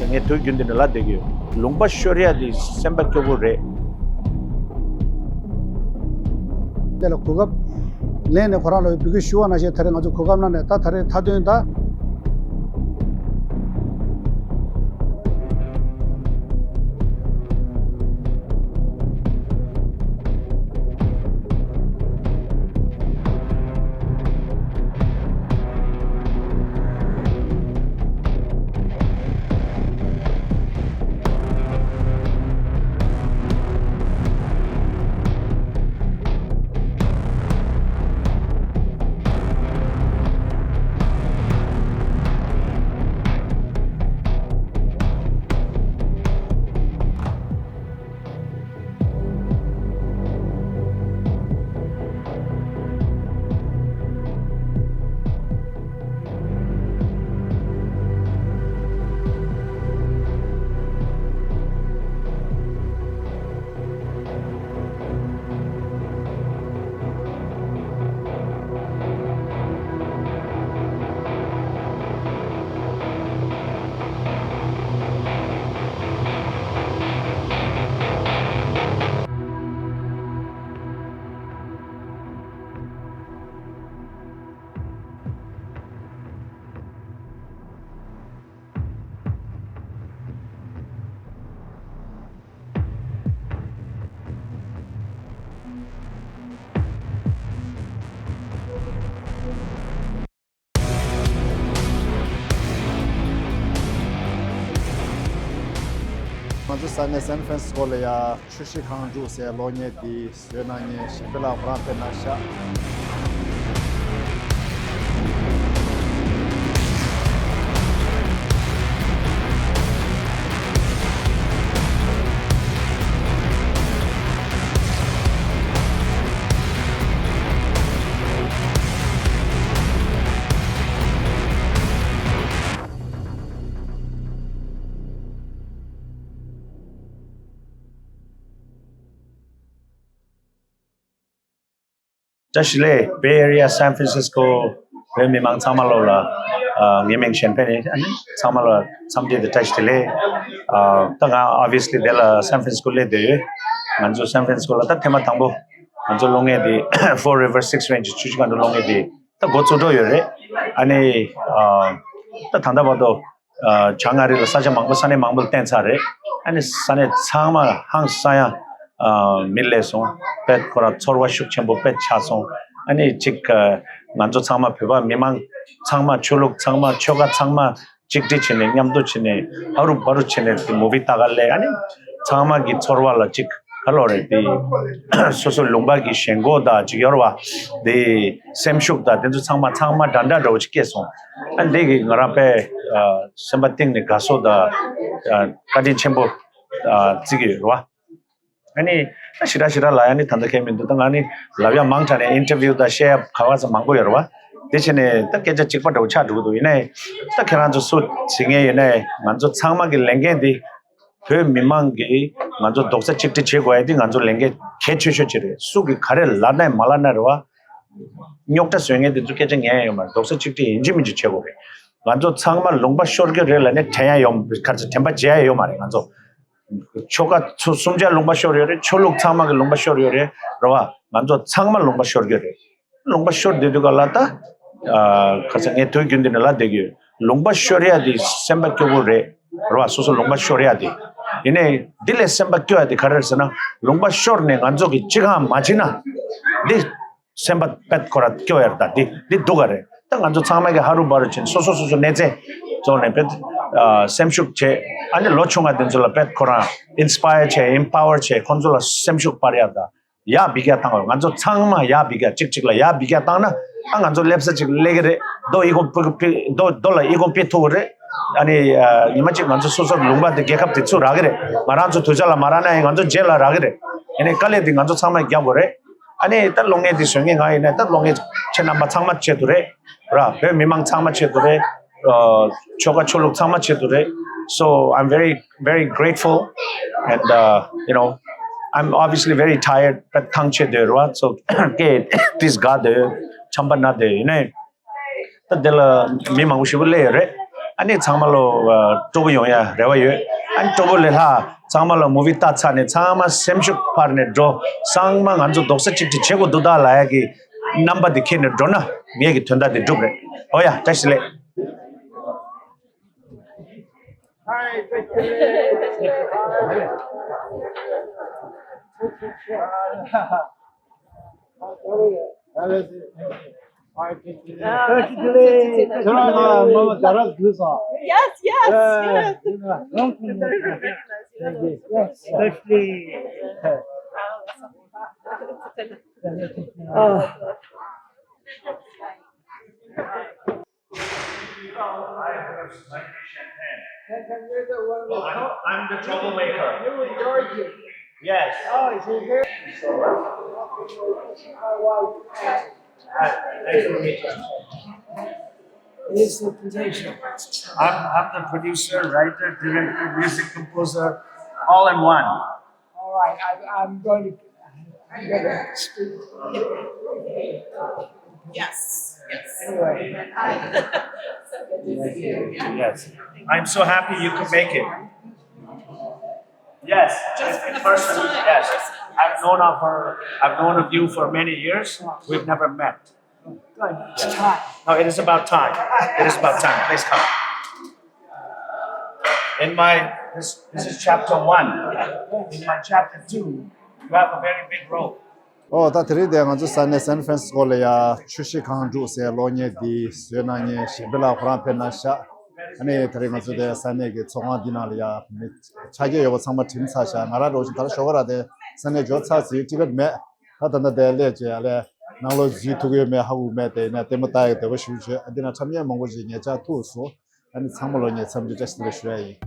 nge tu gyundin la degyo lungpa shoria di semba kyogo re dela kugab lene khoralo bigi shuwa na je thare ngaju kugab na ne ta thare thadyo da San Francisco le ya chushi khang ju se lo nye di se na nye shipela prate na sha Tashile Bay Area San Francisco Remi Mang Samalola Ngemeng Champagne and Samala someday the Tashtile Tanga obviously Della San Francisco le de Manzo San Francisco la Tema Tambo Manzo Longe di 4River 6Ranges Chuchikan Longe di the Gotsudo Yore Ane the Tandabado Changari Saja Mango Sane Mambul Tensare and Sane Sama Hang Saya 밀레송 뱃 거라 철와식 전부 뱃 차송 아니 직 만조 창마 배바 미망 창마 출룩 창마 초가 창마 직디 치네 냠도 치네 하루 바로 치네 무비 따갈래 아니 창마기 철와라 직 칼로레디 소소 롱바기 셴고다 지여와 데 샘슈크다 된주 창마 단다 로직께송 안데기 거라페 셈바팅네 가소다 가진 쳔보 지기와 아니 시라시라 라야니 단다케민도 당아니 라비아 망타네 인터뷰 다 셰어 가와서 망고 여러와 대신에 딱 깨져 찍바도 차두도 이네 딱 계란주 수 징에 이네 만조 창막이 랭게디 그 미망게 만조 독서 찍지 제거해야 만조 랭게 개추셔지래 수기 가래 라나에 말라나로와 욕다 수행에 듣게 정해 말 독서 찍지 인지민지 제거해 만조 창막 롱바 쇼르게 relane 태야 용 같이 템바 제야요 말해 만조 초가 숨자 롱바 쇼리어레 초룩 창막의 롱바 쇼리어레 로와 만조 창막 롱바 쇼리어레 롱바 쇼 데두갈라타 가상에 도균디나라 되게 롱바 쇼리아디 셈바교고레 로와 소소 롱바 쇼리아디 이네 딜레 셈바교아디 가르스나 롱바 쇼르네 만조기 지가 마지나 디 셈바 뱃 거라 교야다 디 도가레 땅 만조 창막의 하루 바르친 소소소소 내제 존에 뱃 semshuk che ane lochunga denzola pet kora inspire che empower che konzola semshuk pariada ya bigya tang nganzo changma ya bigya chikchikla ya bigya tang na nganzo lepsa chik legere do igon do la igon petore ani imachi nganzo soso lungba de gekap de chu ragere maranzo thujala marana nganzo jela ragere ene kale de nganzo changma gya bore ani ta longe di songe ngai na ta longe chenamba changma che dure ra be mimang changma che dure choga choluk changma che dure. So I'm very, very grateful, and you know, I'm obviously very tired. But tangche derwa, so get this God chamba na de, you know. That dela me mangushibu le re. 아니 참말로 저거 용야 레와요 안 저걸래하 참말로 무비 따차네 참마 샘슈 파르네 조 상망 안조 독서 집지 최고 도달라야기 넘버 디케네 드나 미에기 튼다데 두그레 어야 다시래 Yes, yes, yes. I'm the troublemaker. Yes. Nice to meet you. I'm the producer, writer, director, music composer, all in one. All right, I'm going to speak. Yes, yes. Anyway, Yes. I'm so happy you could make it. Yes, Just for in the person. first time. Yes. I've known of you for many years. We've never met. good. It's time. No, it is about time. It is about time. Please come. This is chapter 1. In my chapter 2, you have a very big role. 다 드리데 간주 산네 샌프란시스코레야 출시 강주세 로녜디 스웨나녜 시벨라 프랑페나샤 아니 드리간주데 산네게 총아디나리아 차게 요거 상마 팀사샤 나라로 좀 다른 쇼거라데 산네 조차스 티벳메 하다나데 레제알레 나로 지투게메 하우메데 나 테마타에 되고 슈슈 아디나 참여 몽고지 녜자 투수 아니 상물로녜 참주 제스트레 슈에이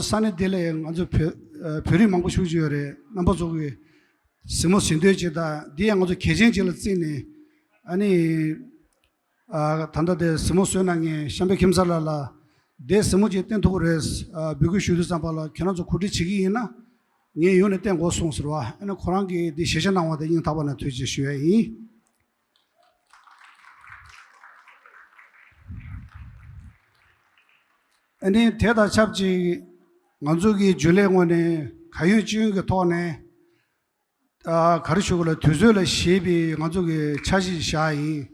산에 델에 아주 별이 많고 쉬우지요래 넘버 저기 스무 신도지다 디양 아주 개정지를 쓰네 아니 단다데 스무 소나게 샴베 김살라라 데 스무지 땐 도그레스 비구 슈드 삼발라 캐나조 쿠디치기나 네 요네 땐 고송스러와 아니 코랑기 디 세션 나와데 인 타바나 투지 쉬어이 아니 대다 잡지 만족이 줄레원에 가요 지역의 돈에 가르치고를 두절의 시비 만족이 차지샤이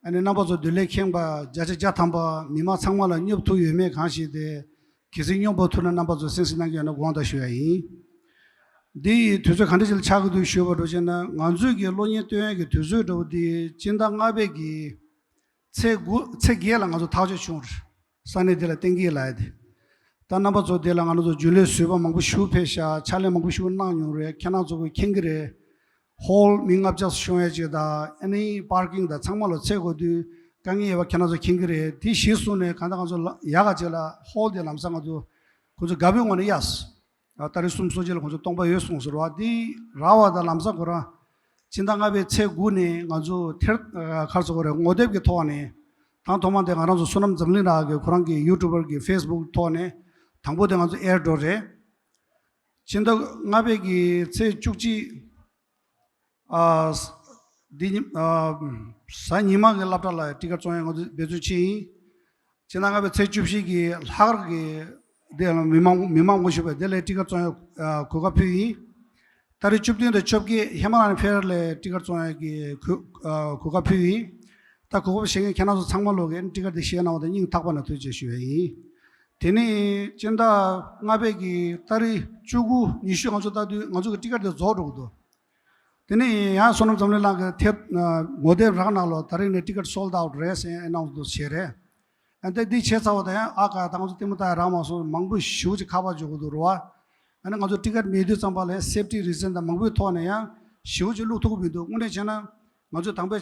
아니 나버서 들레킹바 자자탐바 미마 상말은 nhập 유매 강시대 기승용부터는 나버서 센스나게는 공다셔이 디 두절 간대질 차고도 쉬어버려잖아 만족이 로니 때에 두절도디 진당아베기 책이랑 아주 타져 중 산에들 땡기라데 단나바 조데랑 안도 줄레 수바 망부 슈페샤 차레 망부 슈나뉴레 캐나조고 킹그레 홀 민갑자 쇼에지다 애니 파킹 다 창말로 최고디 강의와 캐나다 킹그레 디 시수네 간다가서 야가절라 홀데 남상아도 그저 가병원에 야스 다리 숨소질 그저 동바 여송스로 와디 라와다 남상거라 진당갑에 최군에 아주 가서거래 모델게 토하네 당 도만데 가서 수남 점리나게 그런 게 유튜버게 페이스북 토하네 당보대 가서 에어도래 진당갑에 제 죽지 사니마게 랍달라 티가 쪼양 베주치 지나가베 제줍시기 하르게 데 미망 모시베 델레 티가 쪼양 그가 피이 다리 줍딘데 줍기 해만한 페르레 티가 쪼양기 그가 피이 다 그거 생에 캐나서 상말로게 티가 되시야 나오던 잉 탁바나 되지시웨이 데니 진다 나베기 다리 주구 니슈 가서다도 가서 티가 더 저러고도 Tene यहाँ सोनम जमने लागे थे मोदे रखना लो तारे ने ticket sold out race announce दो शेरे अंते दी छेसा होता है आका तांगो तिमुता रामासो मंगबु शूज खावा जोगो दो रोआ अने गाजो टिकट मेदु संभाले सेफ्टी रीजन दा मंगबु थोने या शूज लुथुको बिदो उने जना गाजो तांबे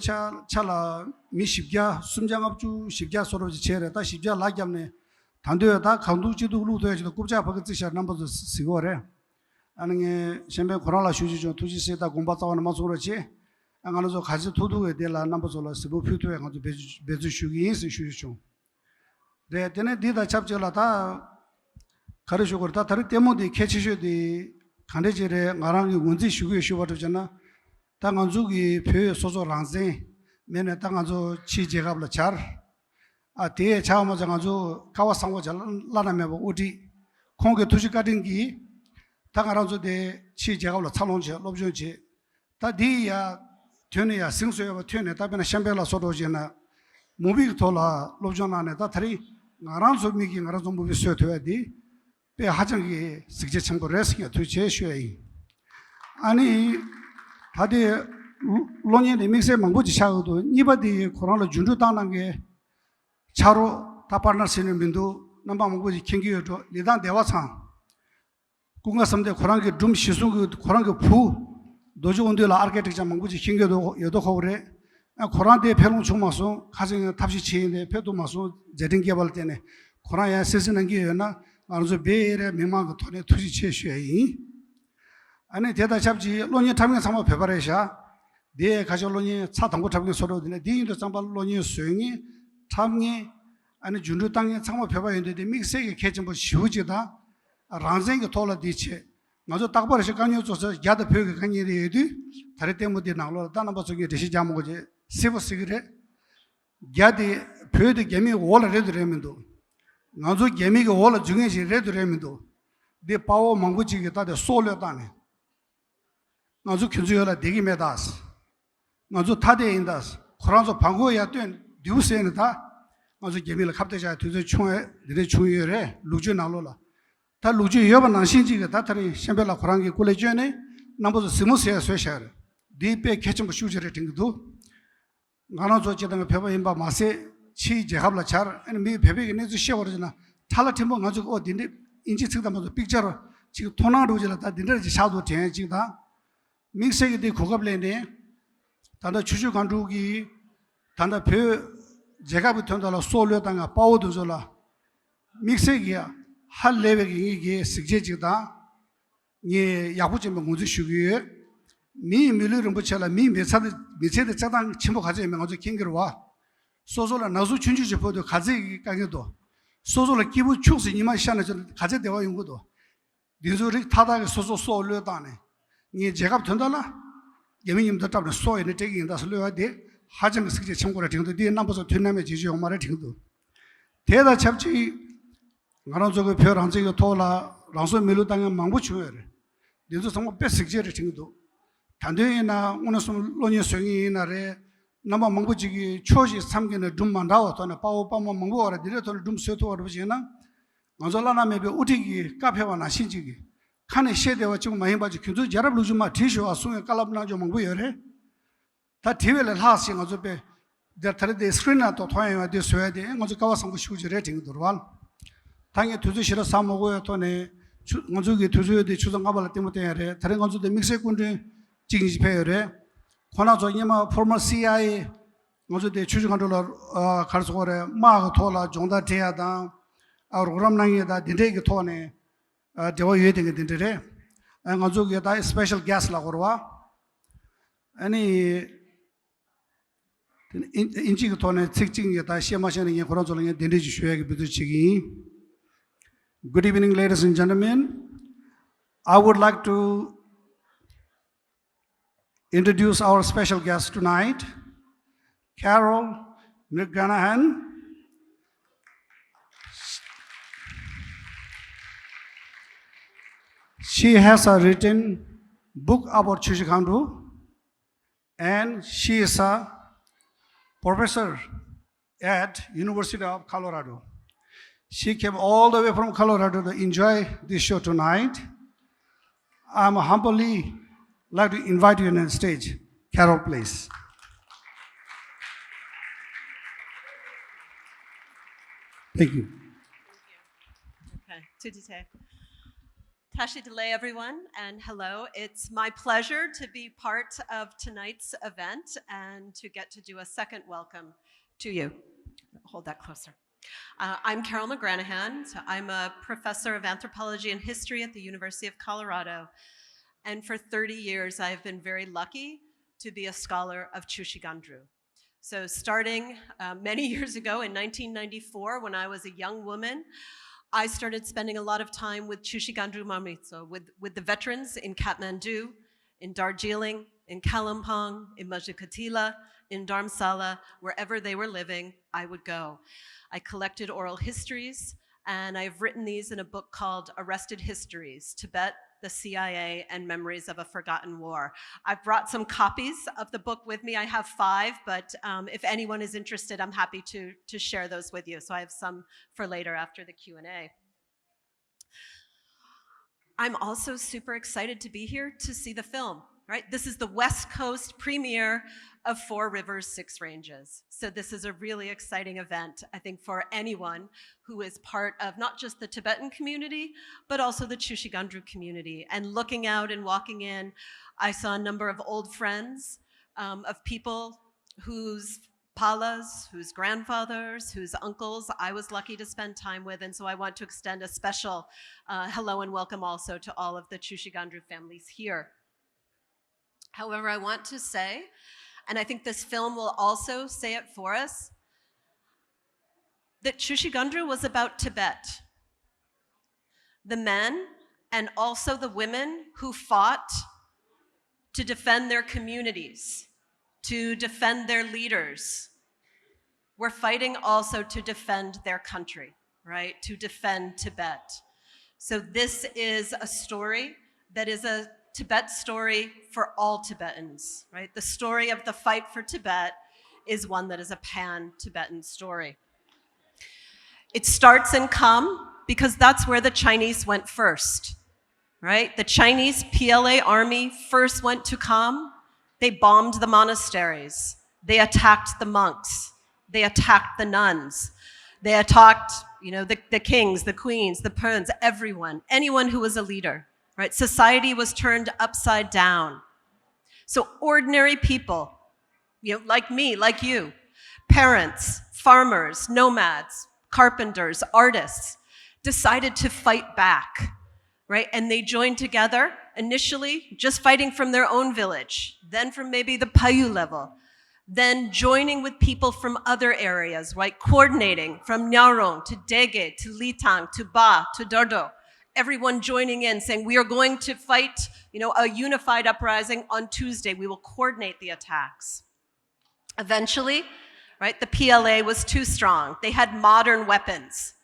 차라 미 십자 숨장업주 십자 소로 제레 다 십자 라기암네 단도야 다 강두지도 루도야지도 굽자 버거지샤 넘버도 시고래 아니 셴베 코로나 슈지죠 투지세다 공바자와나 마소로지 안가노조 가지 도도에 될라 남버솔라 스보 퓨토에 가지 베주 슈기스 슈지죠 네 데네 디다 잡절라다 가르쇼거다 다리 때문에 캐치쇼디 간데제레 나랑이 원지 슈기 슈바도잖아 당한주기 표 소소 랑세 메네 당한조 치제가블 잘 아데 차마자 가지고 가와상고 잘 라나메 오디 공개 투시 가든기 당하라조데 치제가블 차롱지 롭조지 다디야 되네야 생소야 되네 답변에 샴벨라 소도지나 모비 돌아 롭조나네 다 다리 나란소 미기 나란소 모비 쇠도야디 배 하정기 직제 참고 레스기 투제 쉐이 아니 다디 로니에 믹스에 망고지 샤고도 니바디 코로나 준주 당난 게 차로 다파르나 시는 민도 남바 망고지 킹기여도 리단 대화상 군가 섬대 코로나게 좀 시수 코로나게 부 노조 온데라 아르키텍처 망고지 킹겨도 여도 거래 코로나대 별로 주마서 가정 탑시 치인데 배도 마서 제딩 개발 때네 코로나야 세스는 게나 아주 베레 미망 돈에 투지 체셔이 아니 대다 잡지 로니 타면 상마 배발해샤 네 가져로니 차 당고 잡기 소로드네 디인도 상발 로니 수행이 참니 아니 준주 땅에 상마 배발했는데 믹스에게 개점부 쉬우지다 란생이 돌아디체 먼저 딱 버려서 강요줘서 야다 벽에 강의해야지 다리 때문에 나올라 다른 버서기 대시 자모지 세버스기래 야디 벽에 개미 올라래더라면도 먼저 개미가 올라 중에지 레더라면도 네 파워 망고지게 다들 쏠려다네 나주 견주여라 되게 매다스 나주 타대인다스 코란서 방고야 된 뉴스에는 다 나주 개미를 갑자기 뒤에 총에 내려 총이래 루주 나올라 다 루주 여번 난신지가 다들이 셴벨라 코란게 콜레지네 남보서 스무스야 쇠샤르 디페 개점 슈저를 딩도 나노 조치다가 배바 임바 마세 치 제합라 잘 아니 미 배배게 내주 셔버잖아 탈라팀보 가지고 어딘데 인지 측다면서 픽처로 지금 토나루지라 다 딘데지 샤도 되지다 믹스에게 대 고급레네 단다 추주 간두기 단다 배 제가 붙은다라 솔려다가 파워도절라 믹스에게야 할 레벨이 이게 식제지다 예 야구점에 문제 쉬기에 미 밀르름 붙여라 미 메세드 자당 침묵 가져면 아주 긴거로 와 소소라 나수 춘주지 보도 가지 가게도 소소라 기부 축스 이만 시안에 가져 대화 연구도 니소리 타다게 소소 쏠려다네 니 제가 던달라 예민님도 답을 소에는 되긴다 설려야 돼 하정 식제 청구를 등도 뒤에 남부서 뒤남에 지지 엄마를 등도 대다 잡지 나는 저거 별 한적이 돌아 랑소 밀로 당에 망부 추여를 니도 정말 뺏식제를 등도 단대이나 오늘 좀 논의 수행이 날에 남아 망부지기 초시 3개는 룸만 나왔더니 빠오빠마 망부하라 디레터를 룸 쇠토하러 보시나 먼저라나메 우티기 카페와나 신지기 칸에 셰데와 지금 많이 봐지 교도 여러분 루즈마 티슈와 송에 깔라브나 좀 먹어요래 다 디벨을 하신 어저께 데터데 스크린나 또 토야야 돼 써야 돼 먼저 가와서 그 슈즈를 딩도르완 당에 두주시로 사 먹어요 또네 먼저기 두주에 주정 가발 때문에 해래 다른 건조도 믹스에 군데 지기지 배열에 권하죠 이마 포멀 CIA 먼저 대 추주 간도라 갈소거래 마가 토라 종다 대야다 아 그럼랑이다 딘데게 토네 대와 예딩게 딘데래 ngazuge da special guest la gorwa ani inchi ge tone tsikching ge da shema shene ge koron zoling ge dinde ji shwe ge bidu chigi. Good evening, ladies and gentlemen. I would like to introduce our special guest tonight, Carol McGranahan. She has a written book about Chushikandu, and she is a professor at University of Colorado. She came all the way from Colorado to enjoy this show tonight. I'm humbly like to invite you on the stage. Carol, please. Thank you. Okay, tudite. Tashi delay, everyone, and hello. It's my pleasure to be part of tonight's event and to get to do a second welcome to you. Hold that closer. I'm Carol McGranahan. So I'm a professor of anthropology and history at the University of Colorado. And for 30 years, I've been very lucky to be a scholar of Chushigandru. So starting many years ago in 1994, when I was a young woman, I started spending a lot of time with Chushigandru Mamitso, with the veterans in Kathmandu, in Darjeeling, in Kalimpong, in Majikatila, in Dharamsala, wherever they were living, I would go. I collected oral histories, and I've written these in a book called Arrested Histories, Tibet, the CIA, and Memories of a Forgotten War. I've brought some copies of the book with me. I have 5, but if anyone is interested, I'm happy to share those with you. So I have some for later after the Q&A. I'm also super excited to be here to see the film, right? This is the West Coast premiere of 4River, 6Ranges. So this is a really exciting event, I think, for anyone who is part of not just the Tibetan community, but also the Chushigandru community. And looking out and walking in, I saw a number of old friends of people whose palas, whose grandfathers, whose uncles I was lucky to spend time with. And so I want to extend a special hello and welcome also to all of the Chushigandru families here. However, I want to say, and I think this film will also say it for us, that Chushigandru was about Tibet. The men and also the women who fought to defend their communities, to defend their leaders, were fighting also to defend their country, right? To defend Tibet. So this is a story that is a Tibet story for all Tibetans, right? The story of the fight for Tibet is one that is a pan-Tibetan story. It starts in Kham because that's where the Chinese went first, right? The Chinese PLA army first went to Kham. They bombed the monasteries. They attacked the monks. They attacked the nuns. They attacked, the kings, the queens, the perns, everyone, anyone who was a leader. Right? Society was turned upside down. So ordinary people, like me, like you, parents, farmers, nomads, carpenters, artists, decided to fight back, right? And they joined together, initially just fighting from their own village, then from maybe the Payu level, then joining with people from other areas, right? Coordinating from Nyarong to Dege to Litang to Ba to Dordo. Everyone joining in, saying, we are going to fight, a unified uprising on Tuesday. We will coordinate the attacks. Eventually, right, the PLA was too strong. They had modern weapons.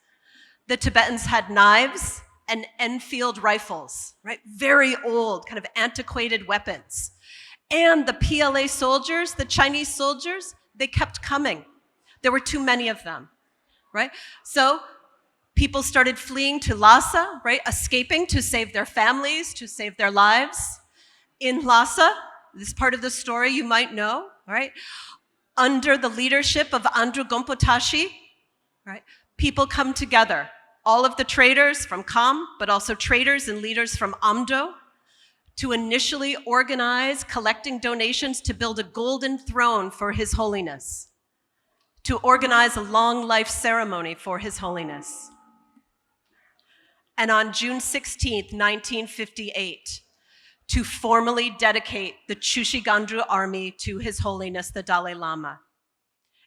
The Tibetans had knives and Enfield rifles, right? Very old, kind of antiquated weapons. And the PLA soldiers, the Chinese soldiers, they kept coming. There were too many of them, right? So people started fleeing to Lhasa, right? Escaping to save their families, to save their lives. In Lhasa, this part of the story you might know, right? Under the leadership of Andrew Gompotashi, right? People come together. All of the traders from Kham, but also traders and leaders from Amdo, to initially organize collecting donations to build a golden throne for His Holiness, to organize a long life ceremony for His Holiness. And on June 16, 1958, to formally dedicate the Chushigandru army to His Holiness the Dalai Lama.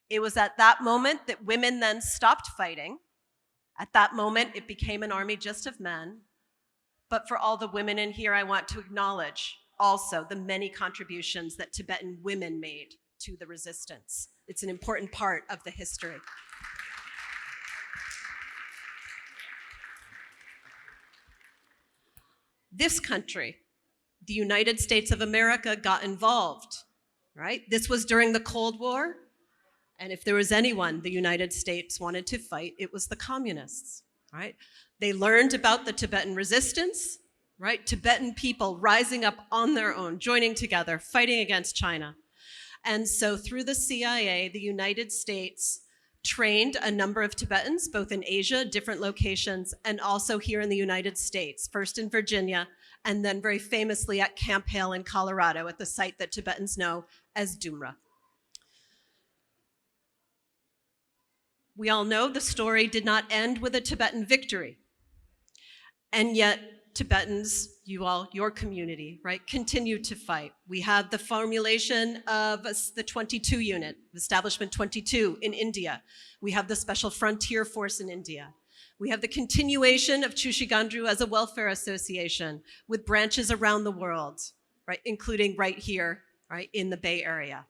It was at that moment that women then stopped fighting. At that moment, it became an army just of men. But for all the women in here, I want to acknowledge also the many contributions that Tibetan women made to the resistance. It's an important part of the history. This country, the United States of America, got involved, right? This was during the Cold War, and if there was anyone the United States wanted to fight, it was the communists, right? They learned about the Tibetan resistance, right? Tibetan people rising up on their own, joining together, fighting against China. And so through the CIA, the United States trained a number of Tibetans, both in Asia, different locations, and also here in the United States, first in Virginia, and then very famously at Camp Hale in Colorado, at the site that Tibetans know as Dumra. We all know the story did not end with a Tibetan victory. And yet, Tibetans, you all, your community, right, continue to fight. We have the formulation of the 22 unit, Establishment 22 in India. We have the Special Frontier Force in India. We have the continuation of Chushigandru as a welfare association with branches around the world, right, including right here, right, in the Bay Area.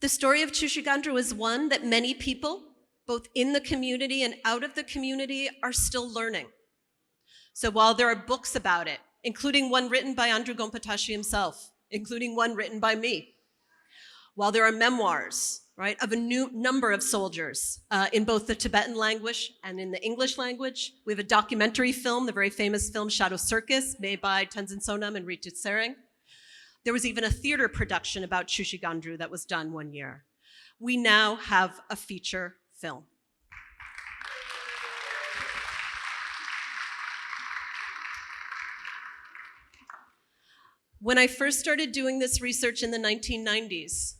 The story of Chushigandru is one that many people, both in the community and out of the community, are still learning. So while there are books about it, including one written by Andrew Gompatashi himself, including one written by me, while there are memoirs, right, of a new number of soldiers in both the Tibetan language and in the English language, we have a documentary film, the very famous film Shadow Circus, made by Tenzin Sonam and Ritu Tsereng. There was even a theater production about Chushigandru that was done one year. We now have a feature film. When I first started doing this research in the 1990s,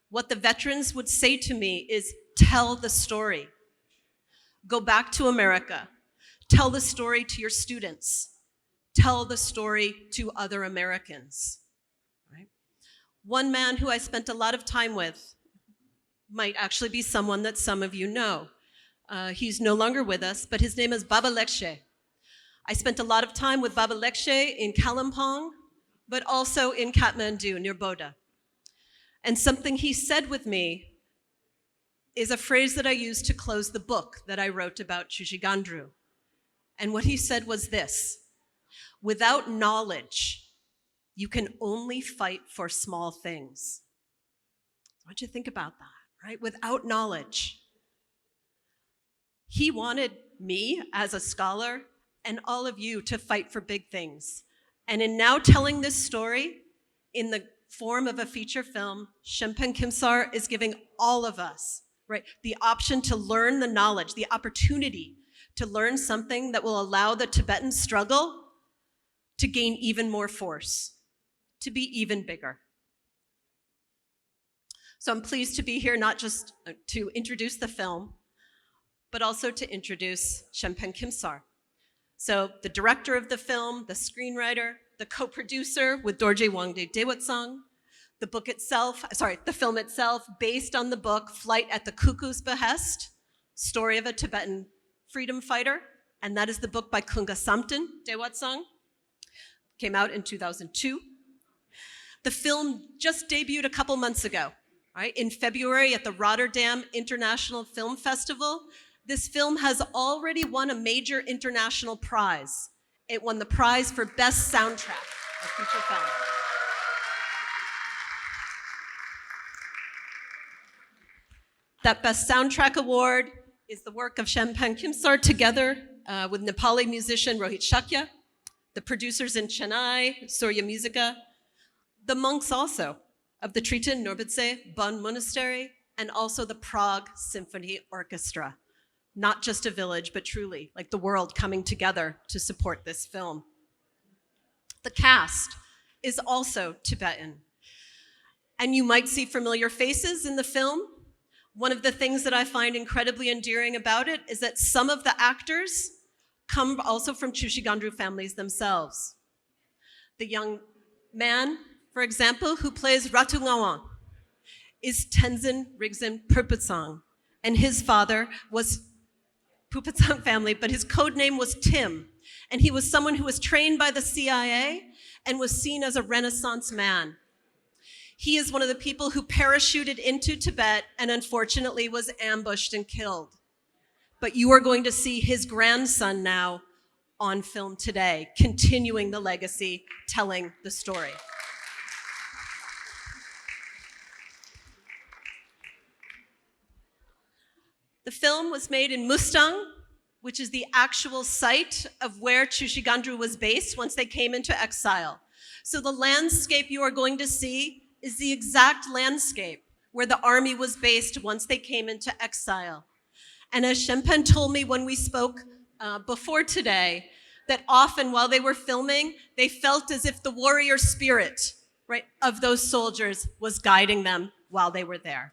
what the veterans would say to me is, tell the story. Go back to America. Tell the story to your students. Tell the story to other Americans. Right? One man who I spent a lot of time with might actually be someone that some of you know. He's no longer with us, but his name is Baba Lekshe. I spent a lot of time with Baba Lekshe in Kalimpong, but also in Kathmandu, near Bodha. And something he said with me is a phrase that I used to close the book that I wrote about Chushigandru. And what he said was this: without knowledge, you can only fight for small things. I want you to think about that, right? Without knowledge. He wanted me as a scholar and all of you to fight for big things. And in now telling this story in the form of a feature film, Shempen Kimsar is giving all of us, right, the option to learn the knowledge, the opportunity to learn something that will allow the Tibetan struggle to gain even more force, to be even bigger. So I'm pleased to be here not just to introduce the film, but also to introduce Shempen Kimsar. So the director of the film, the screenwriter, the co-producer with Dorje Wangde Dewatsang, the film itself, based on the book Flight at the Cuckoo's Behest, Story of a Tibetan Freedom Fighter, and that is the book by Kunga Samten Dewatsang, came out in 2002. The film just debuted a couple months ago, right? In February at the Rotterdam International Film Festival. This film has already won a major international prize. It won the prize for Best Soundtrack of Feature Film. That Best Soundtrack Award is the work of Shempen Kimsar together with Nepali musician Rohit Shakya, the producers in Chennai, Surya Musica, the monks also of the Triton Norbitse Bon Monastery, and also the Prague Symphony Orchestra. Not just a village, but truly like the world coming together to support this film. The cast is also Tibetan. And you might see familiar faces in the film. One of the things that I find incredibly endearing about it is that some of the actors come also from Chushigandru families themselves. The young man, for example, who plays Ratu Ngawang is Tenzin Rigzin Purputsang, and his father was Pupatsang family, but his code name was Tim, and he was someone who was trained by the CIA and was seen as a Renaissance man. He is one of the people who parachuted into Tibet and unfortunately was ambushed and killed. But you are going to see his grandson now on film today, continuing the legacy, telling the story. The film was made in Mustang, which is the actual site of where Chushigandru was based once they came into exile. So the landscape you are going to see is the exact landscape where the army was based once they came into exile. And as Shenpen told me when we spoke before today, that often while they were filming, they felt as if the warrior spirit, right, of those soldiers was guiding them while they were there.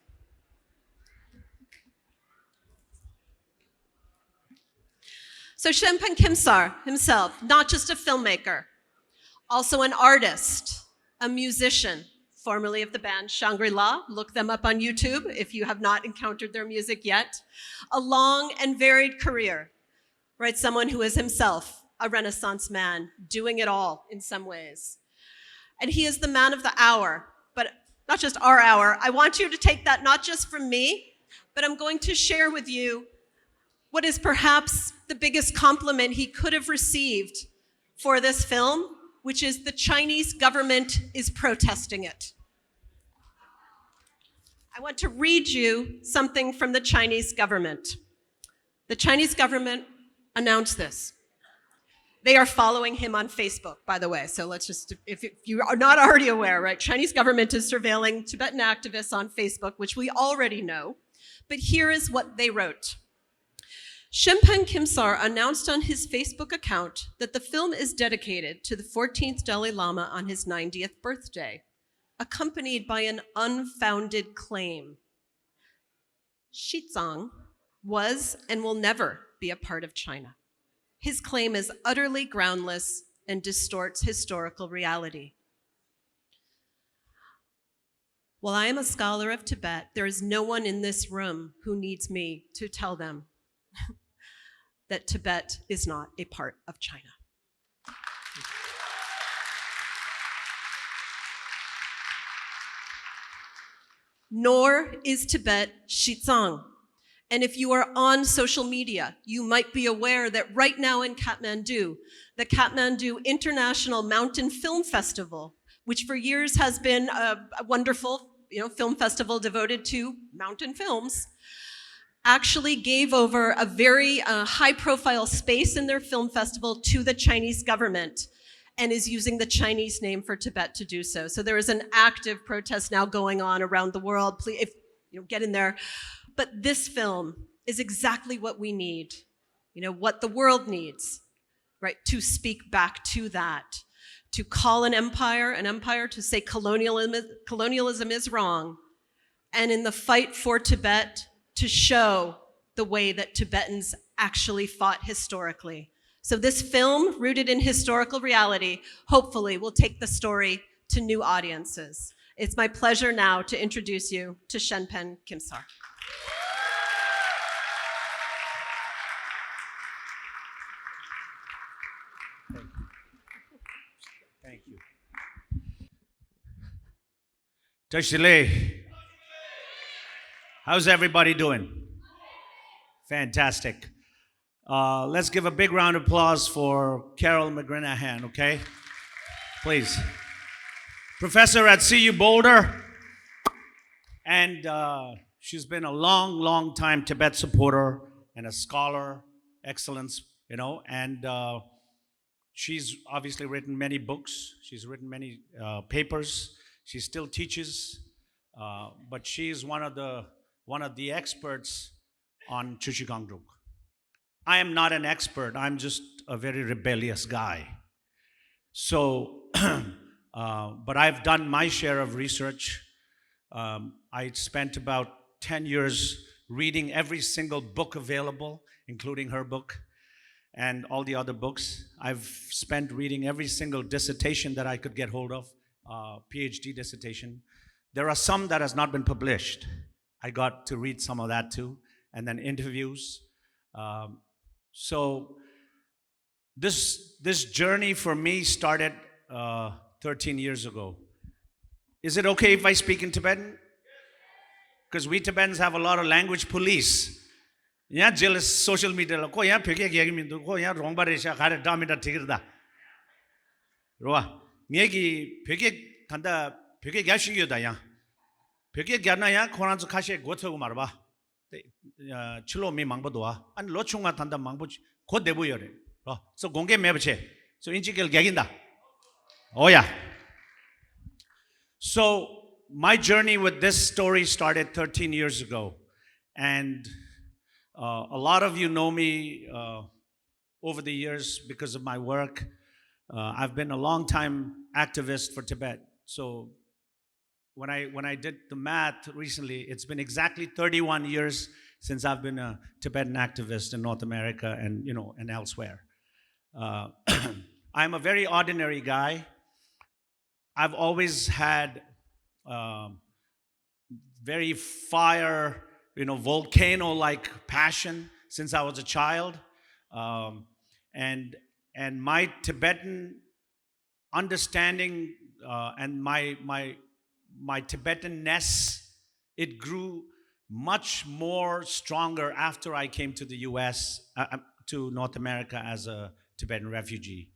So Shenpen Kimsar himself, not just a filmmaker, also an artist, a musician, formerly of the band Shangri-La. Look them up on YouTube if you have not encountered their music yet. A long and varied career, right? Someone who is himself a Renaissance man, doing it all in some ways. And he is the man of the hour, but not just our hour. I want you to take that not just from me, but I'm going to share with you what is perhaps the biggest compliment he could have received for this film, which is the Chinese government is protesting it. I want to read you something from the Chinese government. The Chinese government announced this. They are following him on Facebook, by the way. So let's just, if you are not already aware, right? Chinese government is surveilling Tibetan activists on Facebook, which we already know. But here is what they wrote. Shenpen Kimsar announced on his Facebook account that the film is dedicated to the 14th Dalai Lama on his 90th birthday, accompanied by an unfounded claim. Xizang was and will never be a part of China. His claim is utterly groundless and distorts historical reality. While I am a scholar of Tibet, there is no one in this room who needs me to tell them that Tibet is not a part of China. Nor is Tibet Xizang. And if you are on social media, you might be aware that right now in Kathmandu, the Kathmandu International Mountain Film Festival, which for years has been a wonderful film festival devoted to mountain films, actually gave over a very high-profile space in their film festival to the Chinese government and is using the Chinese name for Tibet to do so. So there is an active protest now going on around the world. Please, get in there. But this film is exactly what we need, what the world needs, right? To speak back to that, to call an empire to say colonialism is wrong, and in the fight for Tibet, to show the way that Tibetans actually fought historically. So this film, rooted in historical reality, hopefully will take the story to new audiences. It's my pleasure now to introduce you to Shenpen Kimsar. Thank you. Tashile. How's everybody doing? Fantastic. Let's give a big round of applause for Carol McGranahan, okay? Please. Professor at CU Boulder. And she's been a long, long time Tibet supporter and a scholar, excellence, and she's obviously written many books. She's written many papers. She still teaches, but she's one of the experts on Chushigandruk. I am not an expert. I'm just a very rebellious guy. So But I've done my share of research. I spent about 10 years reading every single book available, including her book and all the other books. I've spent reading every single dissertation that I could get hold of, PhD dissertation. There are some that has not been published. I got to read some of that too, and then interviews. So this journey for me started 13 years ago. Is it okay if I speak in Tibetan? Because we Tibetans have a lot of language police. Yeah, jealous social media. Ko yeah, pheke gyagi mindu. Ko yeah, wrong barisha. Khare damita tigirda. Roa. Nyegi pheke kanda pheke gyashi yoda ya. Pheke gyana ya. Khoranzu khashe gotho marba. Chilo mi mangbo doa. An lochunga tanda mangbo ko debu yore. So gongge mebache. So inchikil gyaginda. Oh yeah. So my journey with this story started 13 years ago, and a lot of you know me over the years because of my work. I've been a long time activist for Tibet. So when I did the math recently, it's been exactly 31 years since I've been a Tibetan activist in North America and and elsewhere. I'm a very ordinary guy. I've always had very fire, volcano-like passion since I was a child, and my Tibetan understanding and my Tibetanness, it grew much more stronger after I came to the U.S. To North America as a Tibetan refugee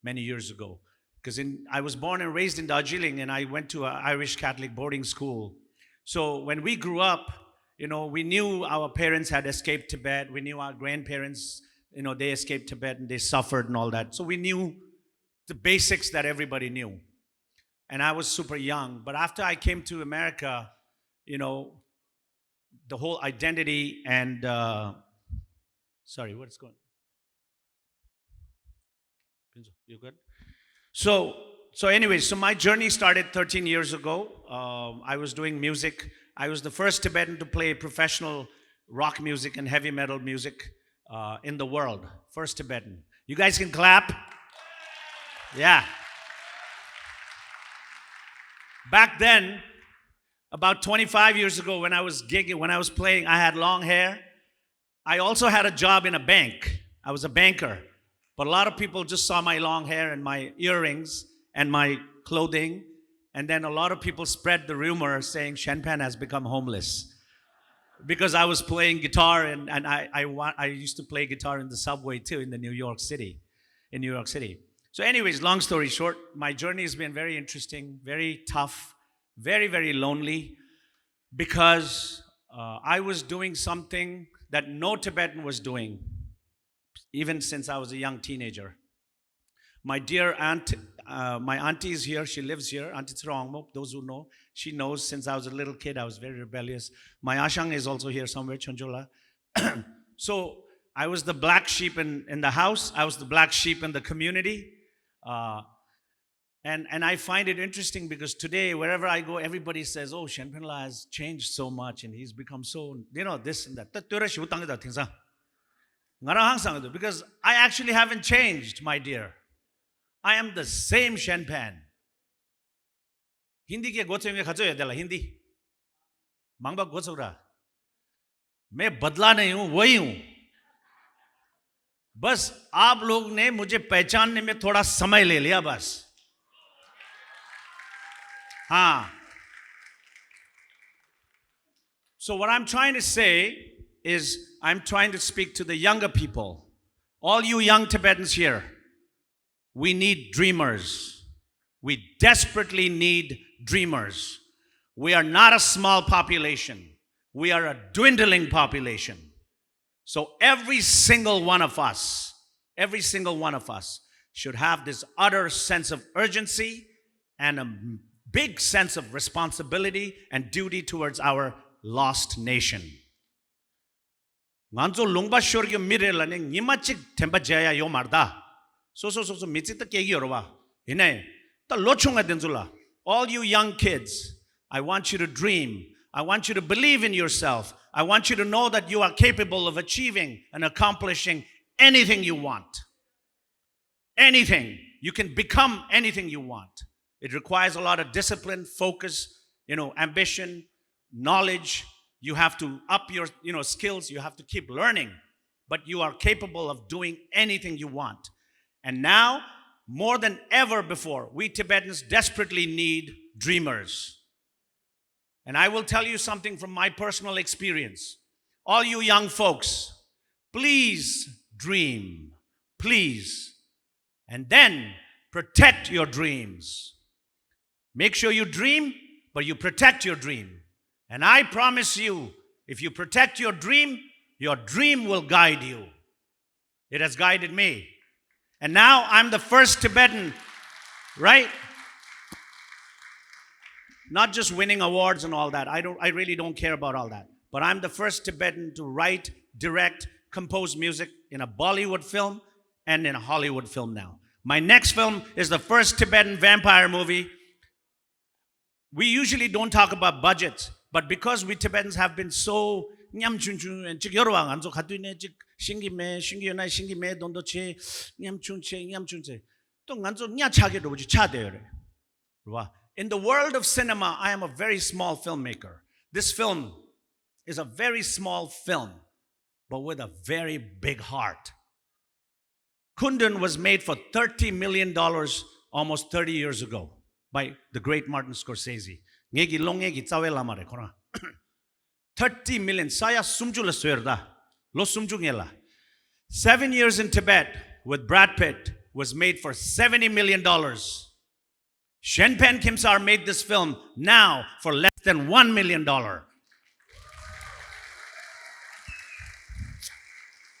many years ago. Because I was born and raised in Darjeeling, and I went to an Irish Catholic boarding school. So when we grew up, we knew our parents had escaped Tibet. We knew our grandparents, they escaped Tibet and they suffered and all that. So we knew the basics that everybody knew. And I was super young. But after I came to America, the whole identity and, sorry, what's going on? You good? So anyway, so my journey started 13 years ago. I was doing music. I was the first Tibetan to play professional rock music and heavy metal music in the world. First Tibetan. You guys can clap. Yeah. Back then, about 25 years ago, when I was playing, I had long hair. I also had a job in a bank. I was a banker. But a lot of people just saw my long hair and my earrings and my clothing. And then a lot of people spread the rumor saying Shenpan has become homeless. Because I was playing guitar and I used to play guitar in the subway too in New York City. So anyways, long story short, my journey has been very interesting, very tough, very, very lonely. Because I was doing something that no Tibetan was doing. Even since I was a young teenager. My dear aunt, my auntie is here. She lives here. Auntie Tsrongmo, those who know. She knows since I was a little kid, I was very rebellious. My Ashang is also here somewhere, Chonjola. So I was the black sheep in the house. I was the black sheep in the community. And I find it interesting because today, wherever I go, everybody says, oh, Shenpenla has changed so much and he's become so, this and that. Because I actually haven't changed, my dear. I am the same Shenpan. Hindi ke goche mein khacho yadela Hindi. Mangba gochura. मैं बदला नहीं हूं वही हूं बस आप लोग ने मुझे पहचानने में थोड़ा समय ले लिया बस हाँ So what I'm trying to say is I'm trying to speak to the younger people. All you young Tibetans here, we need dreamers. We desperately need dreamers. We are not a small population. We are a dwindling population. So every single one of us should have this utter sense of urgency and a big sense of responsibility and duty towards our lost nation. Nganzo lungba shorgyo mirelane ngimachik temba jaya yo marda. So michita kegi yorwa. Hine Ta lochunga denzula. All you young kids, I want you to dream. I want you to believe in yourself. I want you to know that you are capable of achieving and accomplishing anything you want. Anything. You can become anything you want. It requires a lot of discipline, focus, ambition, knowledge. You have to up your, skills. You have to keep learning. But you are capable of doing anything you want. And now, more than ever before, we Tibetans desperately need dreamers. And I will tell you something from my personal experience. All you young folks, please dream. Please. And then protect your dreams. Make sure you dream, but you protect your dream. And I promise you, if you protect your dream will guide you. It has guided me. And now I'm the first Tibetan, right? Not just winning awards and all that. I really don't care about all that. But I'm the first Tibetan to write, direct, compose music in a Bollywood film and in a Hollywood film now. My next film is the first Tibetan vampire movie. We usually don't talk about budgets, but because we Tibetans have been so 냠춘춘 and 여러왕 안조 가두네 직 신기매 신기연아 신기매 돈도체 냠춘체 또 안조 냐차게도 보지 차대요래. In the world of cinema, I am a very small filmmaker. This film is a very small film, but with a very big heart. Kundun was made for $30 million almost 30 years ago by the great Martin Scorsese. 30 million. Saya sumjula suerda. Lo sumjungela. 7 years in Tibet with Brad Pitt was made for $70 million. Shenpen Kimsar made this film now for less than $1 million.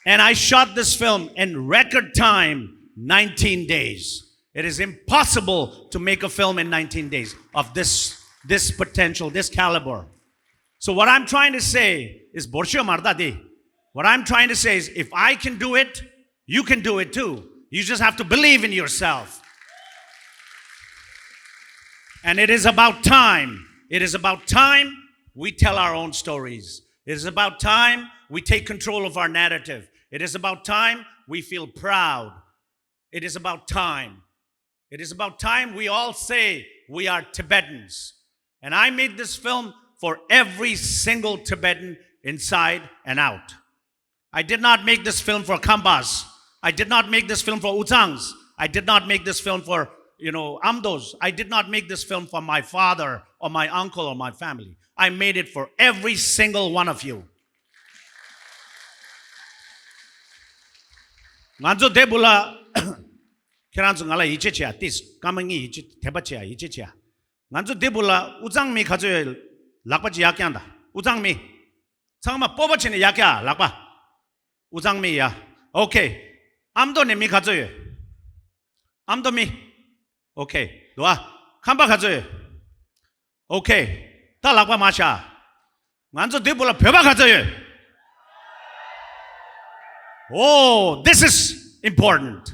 And I shot this film in record time, 19 days. It is impossible to make a film in 19 days of this potential, this caliber. So what I'm trying to say is, what I'm trying to say is, if I can do it, you can do it too. You just have to believe in yourself. And it is about time. It is about time we tell our own stories. It is about time we take control of our narrative. It is about time we feel proud. It is about time. It is about time we all say we are Tibetans. And I made this film for every single Tibetan inside and out. I did not make this film for Khambas. I did not make this film for Utsangs. I did not make this film for, Amdos. I did not make this film for my father or my uncle or my family. I made it for every single one of you. Nganzo debula keranzo ngala ichechia tis kamangi ichi tebachia ichechia. Nganzo debula uzangmi kazoe lakbaji yakyanda. Uzangmi 상마 뽑아치는 약야 lakba. Uzangmi야. Okay. 암도 내미 가져요. 암도 미. Okay. 놓아. 칸바 가져요. Okay. 다 lakba 마샤. nganzo debula 벼바 가져요. Oh, this is important.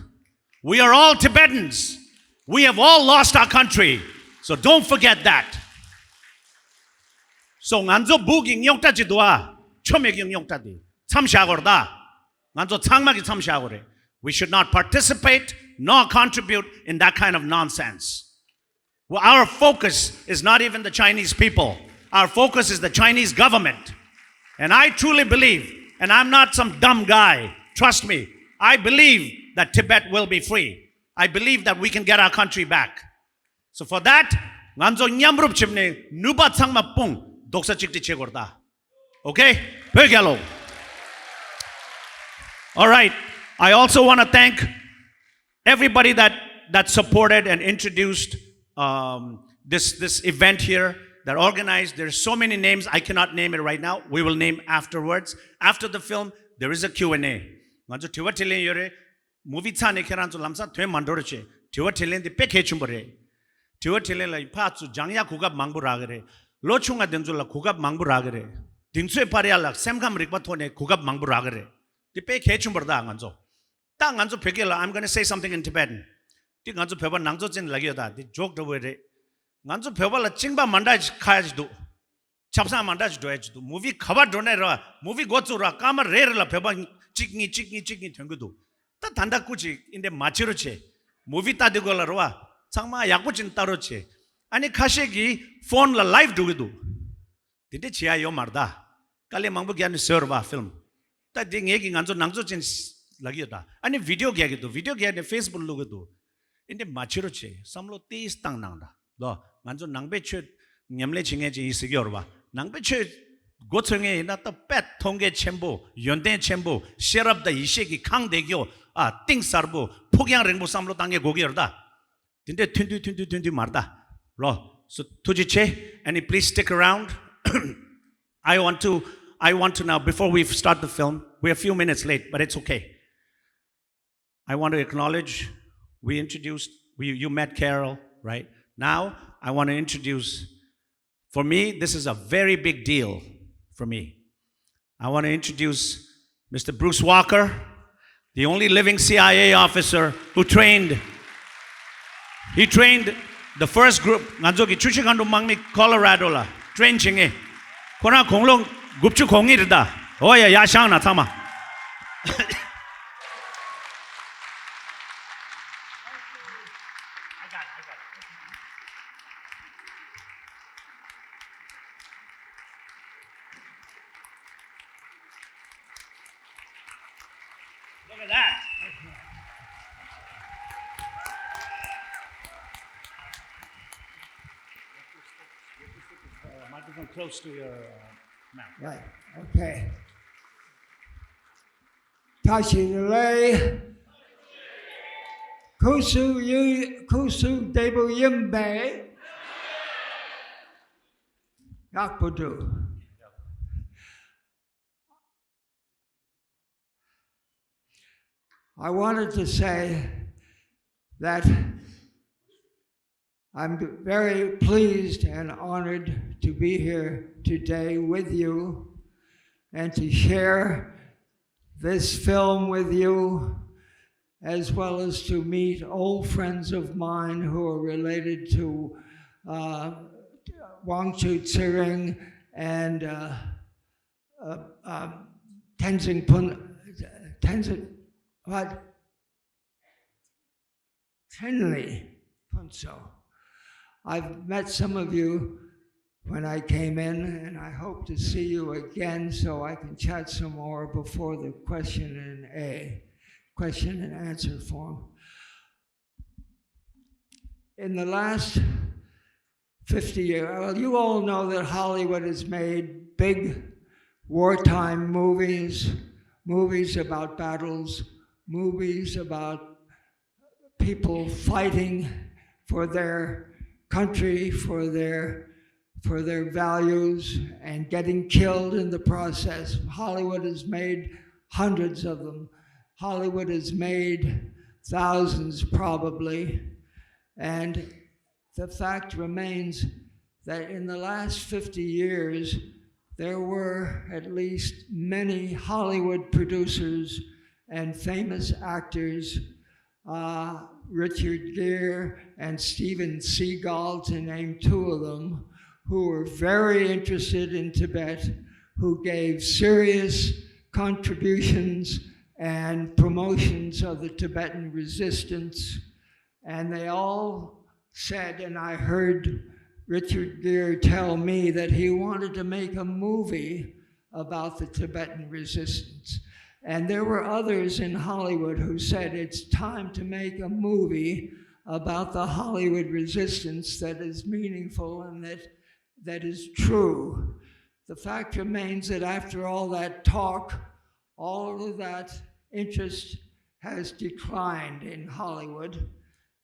We are all Tibetans. We have all lost our country. So don't forget that. So nganzo buking 용따지 도와. 초맥ing 용따디. 참샤고르다. nganzo 창막이 참샤고래. We should not participate nor contribute in that kind of nonsense. Well, our focus is not even the Chinese people. Our focus is the Chinese government. And I truly believe, and I'm not some dumb guy, trust me, I believe that Tibet will be free. I believe that we can get our country back. So for that, nganzo nyamrup chimne nuba changma pung doksa chikti chegorda. Okay? Pögyalo. All right. I also want to thank everybody that supported and introduced this event here, that organized. There's so many names, I cannot name it right now. We will name afterwards. After the film, there is a Q&A. 먼저 뒤와 틀린 요래 무비 찬에 계란주 람사 되 만들었지. 뒤와 틀린데 백해 춤버래. 뒤와 틀린라 파츠 장야 국갑 망부라 그래. 로충가 된줄라 국갑 망부라 그래. 딩수에 파리알라 샘감 릭바토네 국갑 망부라 그래. 디 백해 춤버다 안간조. 딱 안조 백일라 I'm going to say something in Tibetan. 티 간주 배바 낭조진 라기다. 티 족도 왜래. 간주 배발라 찡바 만다지 카야지도. 잡사 만다지 도야지도. 무비 커버 도네라. 무비 고츠라 까마 레르라 배바 찍니 된거도. 다 단다 꾸지 인데 마치로체. 무비 따디고라로와 상마 야구진 따로체. 아니 카셰기 폰라 라이브 두기도. 근데 지야요 말다. 깔레 망부 기안 서버 필름. 다 딩에기 간조 낭조진 라기다. 아니 비디오 기야기도 비디오 기야네 페이스북 로고도. 인데 마치로체. 삼로 테스 땅 나다. 너 간조 낭베체 냠레 징에지 이스기어봐. 낭베체 고청에 나타 팻 통계 첨부 연대 첨부 셰럽다 이시기 강대교 아 띵사르부 폭양 랭보 삼로 땅에 고기어다. 근데 튠디 말다. 로 so 투지체 and please stick around. I want to now, before we start the film, we're a few minutes late, but it's okay. I want to acknowledge, you met Carol, right? Now, I want to introduce, for me, this is a very big deal for me. I want to introduce Mr. Bruce Walker, the only living CIA officer who trained the first group, Nganzoki Chuchikandu Mangmi, Colorado la, train chinge. Kona konglong gupchu kongirda. Oya yashang na tama. Look at that. Microphone close to your mouth. Right, okay. Tashi Lay, Kusu Debu Yimbe, Yakbudu. I wanted to say that I'm very pleased and honored to be here today with you and to share this film with you, as well as to meet old friends of mine who are related to Wangchu Tsering and Tenzin Tenley Punso. I've met some of you when I came in, and I hope to see you again so I can chat some more before the question and answer form. In the last 50 years, well, you all know that Hollywood has made big wartime movies about battles, movies about people fighting for their country, for their values, and getting killed in the process. Hollywood has made hundreds of them. Hollywood has made thousands probably. And the fact remains that in the last 50 years, there were at least many Hollywood producers and famous actors, Richard Gere and Steven Seagal, to name two of them, who were very interested in Tibet, who gave serious contributions and promotions of the Tibetan resistance. And they all said, and I heard Richard Gere tell me that he wanted to make a movie about the Tibetan resistance. And there were others in Hollywood who said it's time to make a movie about the Hollywood resistance that is meaningful and that is true. The fact remains that after all that talk, all of that interest has declined in Hollywood.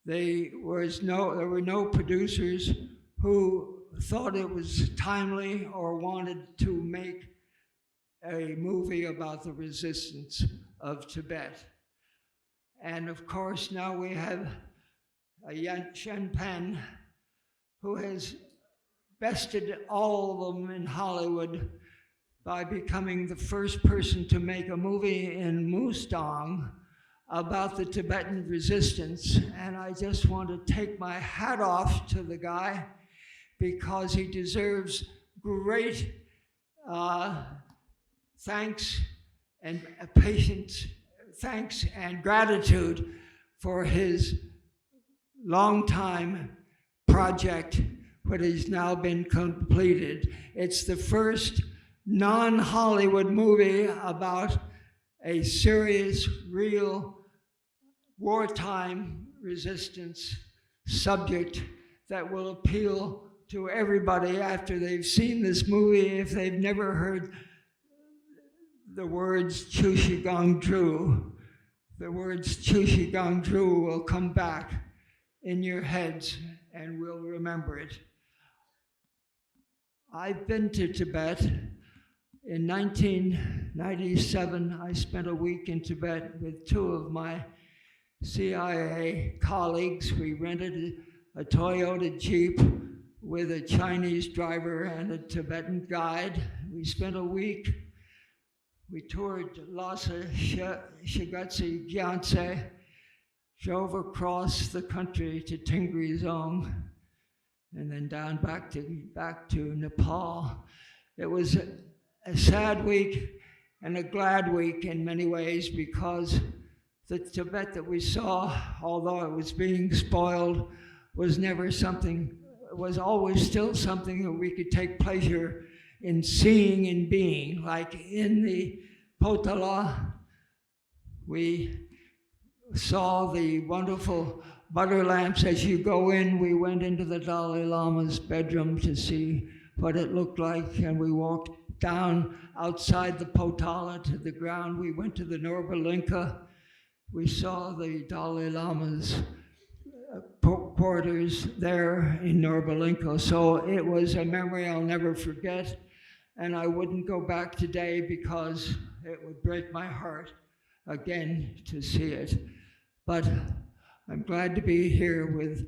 There were no producers who thought it was timely or wanted to make a movie about the resistance of Tibet. And of course, now we have Yan Shenpen, who has bested all of them in Hollywood by becoming the first person to make a movie in Mustang about the Tibetan resistance, and I just want to take my hat off to the guy because he deserves great thanks and patience, thanks and gratitude for his long-time project, what has now been completed. It's the first non-Hollywood movie about a serious, real wartime resistance subject that will appeal to everybody after they've seen this movie. If they've never heard the words Chushi Gongdru, the words Chushi Gongdru will come back in your heads and we'll remember it. I've been to Tibet. In 1997, I spent a week in Tibet with two of my CIA colleagues. We rented a Toyota Jeep with a Chinese driver and a Tibetan guide. We spent a week. We toured Lhasa, Shigatse, Gyantse, drove across the country to Tingri Zone, and then down back to Nepal. It was a sad week and a glad week in many ways because the Tibet that we saw, although it was being spoiled, was never something, was always still something that we could take pleasure in seeing and being. Like in the Potala, we saw the wonderful butter lamps. As you go in, we went into the Dalai Lama's bedroom to see what it looked like, and we walked down outside the Potala to the ground. We went to the Norbalinka. We saw the Dalai Lama's quarters there in Norbalinka. So it was a memory I'll never forget, and I wouldn't go back today because it would break my heart again to see it. But I'm glad to be here with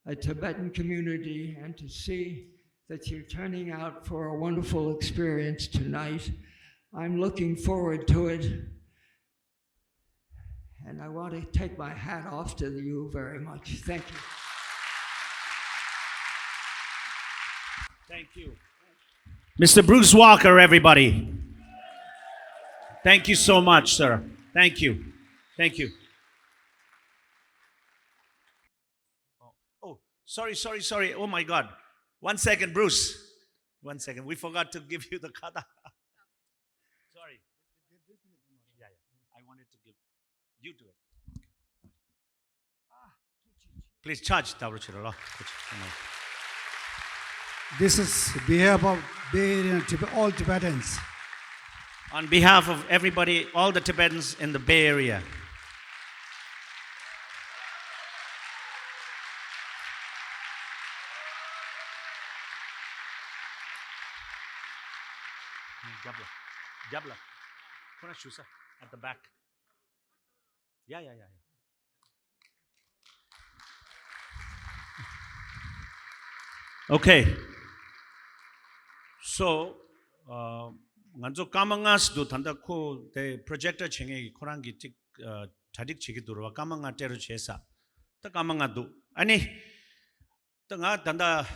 a Tibetan community and to see that you're turning out for a wonderful experience tonight. I'm looking forward to it. And I want to take my hat off to you very much. Thank you. Thank you. Mr. Bruce Walker, everybody. Thank you so much, sir. Thank you. Thank you. Oh, sorry. Oh my God. 1 second, Bruce. 1 second. We forgot to give you the kata. Sorry. Yeah. I wanted to give you to it. Please charge. This is behalf of Bay Area and all Tibetans. On behalf of everybody, all the Tibetans in the Bay Area. Jabla. At the back. Yeah. Okay. So, nganzo kamangas do tanda ko the projector chenge korangi tik tadik chigi durwa kamanga teru chesa. Ta kamanga do. Ani ta nga tanda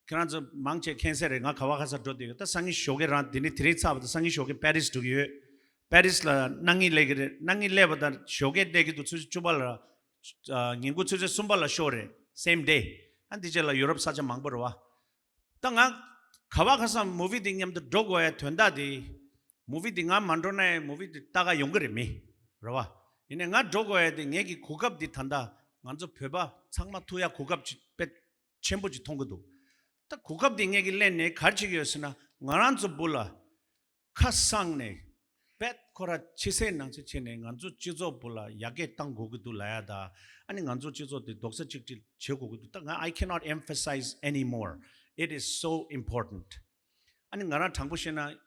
kranzo mangche cancer nga kawakasa do de ta sangi shoge ran dini three sab ta sangi shoge Paris do ye Paris la nangi leba da shoge de gi du chubal ngingu chuje sumbala shore same day. And dijela Europe saja mangbarwa. Tanga kawakasa movie dingyam the dogo ya twenda di movie dinga mandrona movie taga yongre me. Rawa. Ine nga dogo ya di ngegi kogap di tanda nganzo peba 상마 투야 고갑 배 첨부지 통거도 딱 고갑 딩에기 렌네 가르치기였으나 나란zo 몰라 카상네 배 코라 치세낭 치네 nganzo 지조 몰라 야게 땅 고기도 라야다 아니 nganzo 지조도 독서 직질 제고기도 딱 I cannot emphasize anymore. It is so important. 아니 나라 당부시나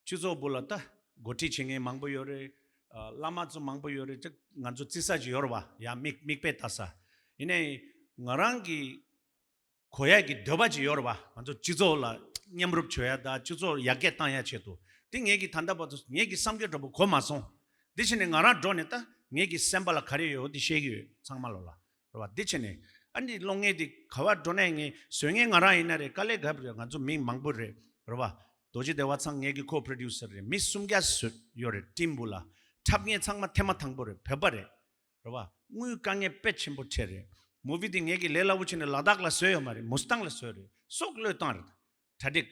지조 몰라다 고티칭에 망보요레 라마즈 망보요레 즉 nganzo 찌사지 여러봐 야 믹배 따사 이네 ngarangi koyagi dobaji yorba manzo chizola nyamrup choyada chizo yagetanya chetu ting yegi thanda bodo yegi samge dobo komason dishine ngara doneta ngeki sembala khariyo di shegi changmalola roba dichene ani longge di khawa donenge swenge ngara inare kale gabre nganzo ming mangbure roba doji dewa chang ngeki co-producer re misumgya yore timbula 탑게 창마 테마 탕보래 배바래 roba ngui kange pechimbo chere movie ding ngeki lela uchine ladak la soyo mari mustang la soyo sok lo tar tadik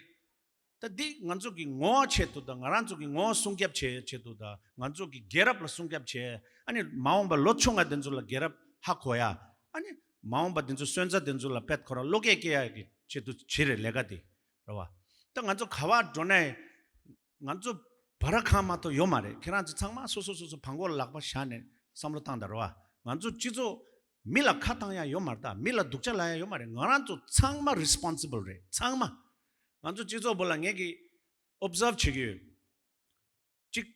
ta di nganzo ki ngo che to da ngaranzo ki ngo sungyap che to da nganzo ki gerap la sungyap che ani maomba lochonga denzo la gerap hakoya ani maomba denzo swenza denzo la pet khora loge ke ya ki che to chire lega di roba ta nganzo khawa done nganzo 바라카마 또 요마래 계란지 창마 소소소소 방고를 락바 샤네 삼로 땅다로와 만주 지조 밀라 카탕야 요마다 밀라 독자라야 요마래 너란조 창마 리스폰시블 레 창마 만주 지조 볼랑 얘기 observe 치기 직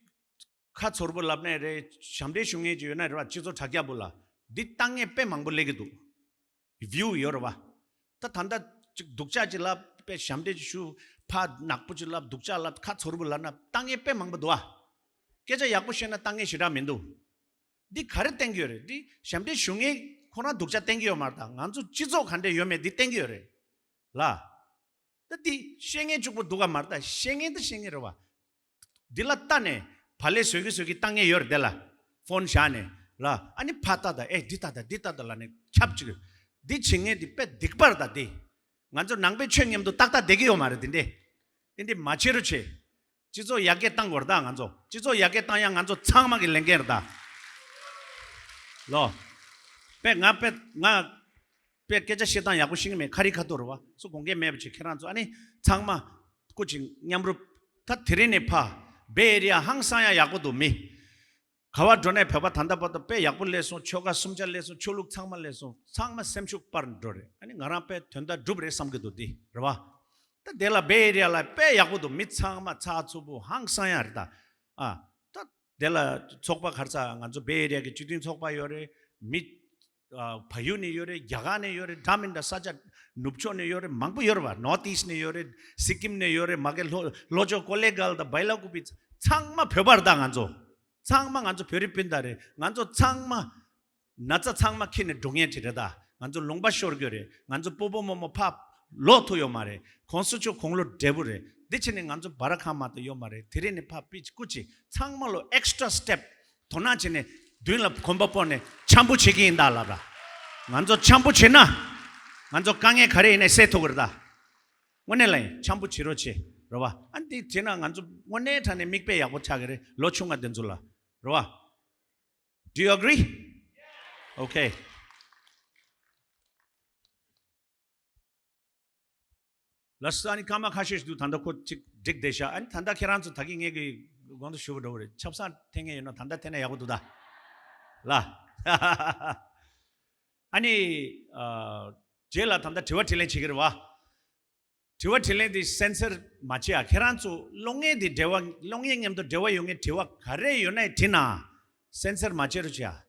카초르볼 랍네 레 샴데 슝게 지요나 라 지조 자기야 볼라 디 땅에 빼 망볼레기도 뷰 여러와 다 단다 직 독자지라 빼 샴데 슈 파 낙부질랍 독자랍 카초르블라나 땅에 빼 망보도와 깨자 약부시나 땅에 시라면도 니 가르 땡겨래 니 샴데 슝에 코나 독자 땡겨 말다 간주 지조 간데 요메 니 땡겨래 라 디 셴에 주고 누가 말다 셴에도 셴에로 와 딜라따네 발레 소기 땅에 열 될라 폰 샤네 라 아니 파타다 에 디타다라네 캡지 디 칭에 디빼 딕바르다 디 간저 낭배 최님도 딱딱 되게요 말이던데 근데 마체르체 지조 약게 땅 거다 간저 지조 약게 땅야 간저 창막이 랭게르다 로빼 깨자 시당 야구 신경에 카리카도로와 소 공개 맵치 캐란저 아니 창마 꾸진 냠루 다 드레네파 베리아 항상야 야구도 미 가와 전에 벼바 단다버도 빼 약불레서 초가 숨잘레서 초룩 창말레서 창마 샘축 빠른도래 아니 나라 빼 된다 두브레 삼게도디 그봐 다 델라 베리아라 빼 약고도 밑창마 차초부 항상야 알다 아다 델라 속바 가르자 간저 베리아게 주딘 속바 요래 밑 바유니 요래 야간에 요래 다민다 사자 눕초네 요래 망부 요르바 노티스네 요래 시킴네 요래 마게 로조 콜레갈다 바일라구비 창마 벼바르다 간저 창마 안저 별이 빈다래 안저 창마 나자 창마 키네 동에 지르다 안저 롱바 쇼르겨래 안저 뽀뽀모모 팝 로토요 말에 콘스추 공로 데브레 디치네 안저 바라카마도 요 말에 드레네 팝 피치 꾸치 창마로 엑스트라 스텝 도나치네 드윈라 콤바포네 참부 치기인다 알라라 안저 참부 치나 안저 강에 가래이네 세토 그러다 원래라이 참부 치로치 로바 안디 제나 안저 원내 타네 믹베 야고 차그래 로충가 된줄라 로와 do you agree? Okay 라스아니 카마 카시스도 단다 코직 딕데샤 아니 단다 케란츠 다기게 gond도 쇼브도 그래 첩사 탱에 너 단다 테네 야고도다 라 아니 제라 단다 저와틸레 치기로 와 저와틸레 디 센서 마치아 케란츠 롱에 디 데와 롱에 냠도 데와 용에 데와 가레 요네 티나 센서 마치르지야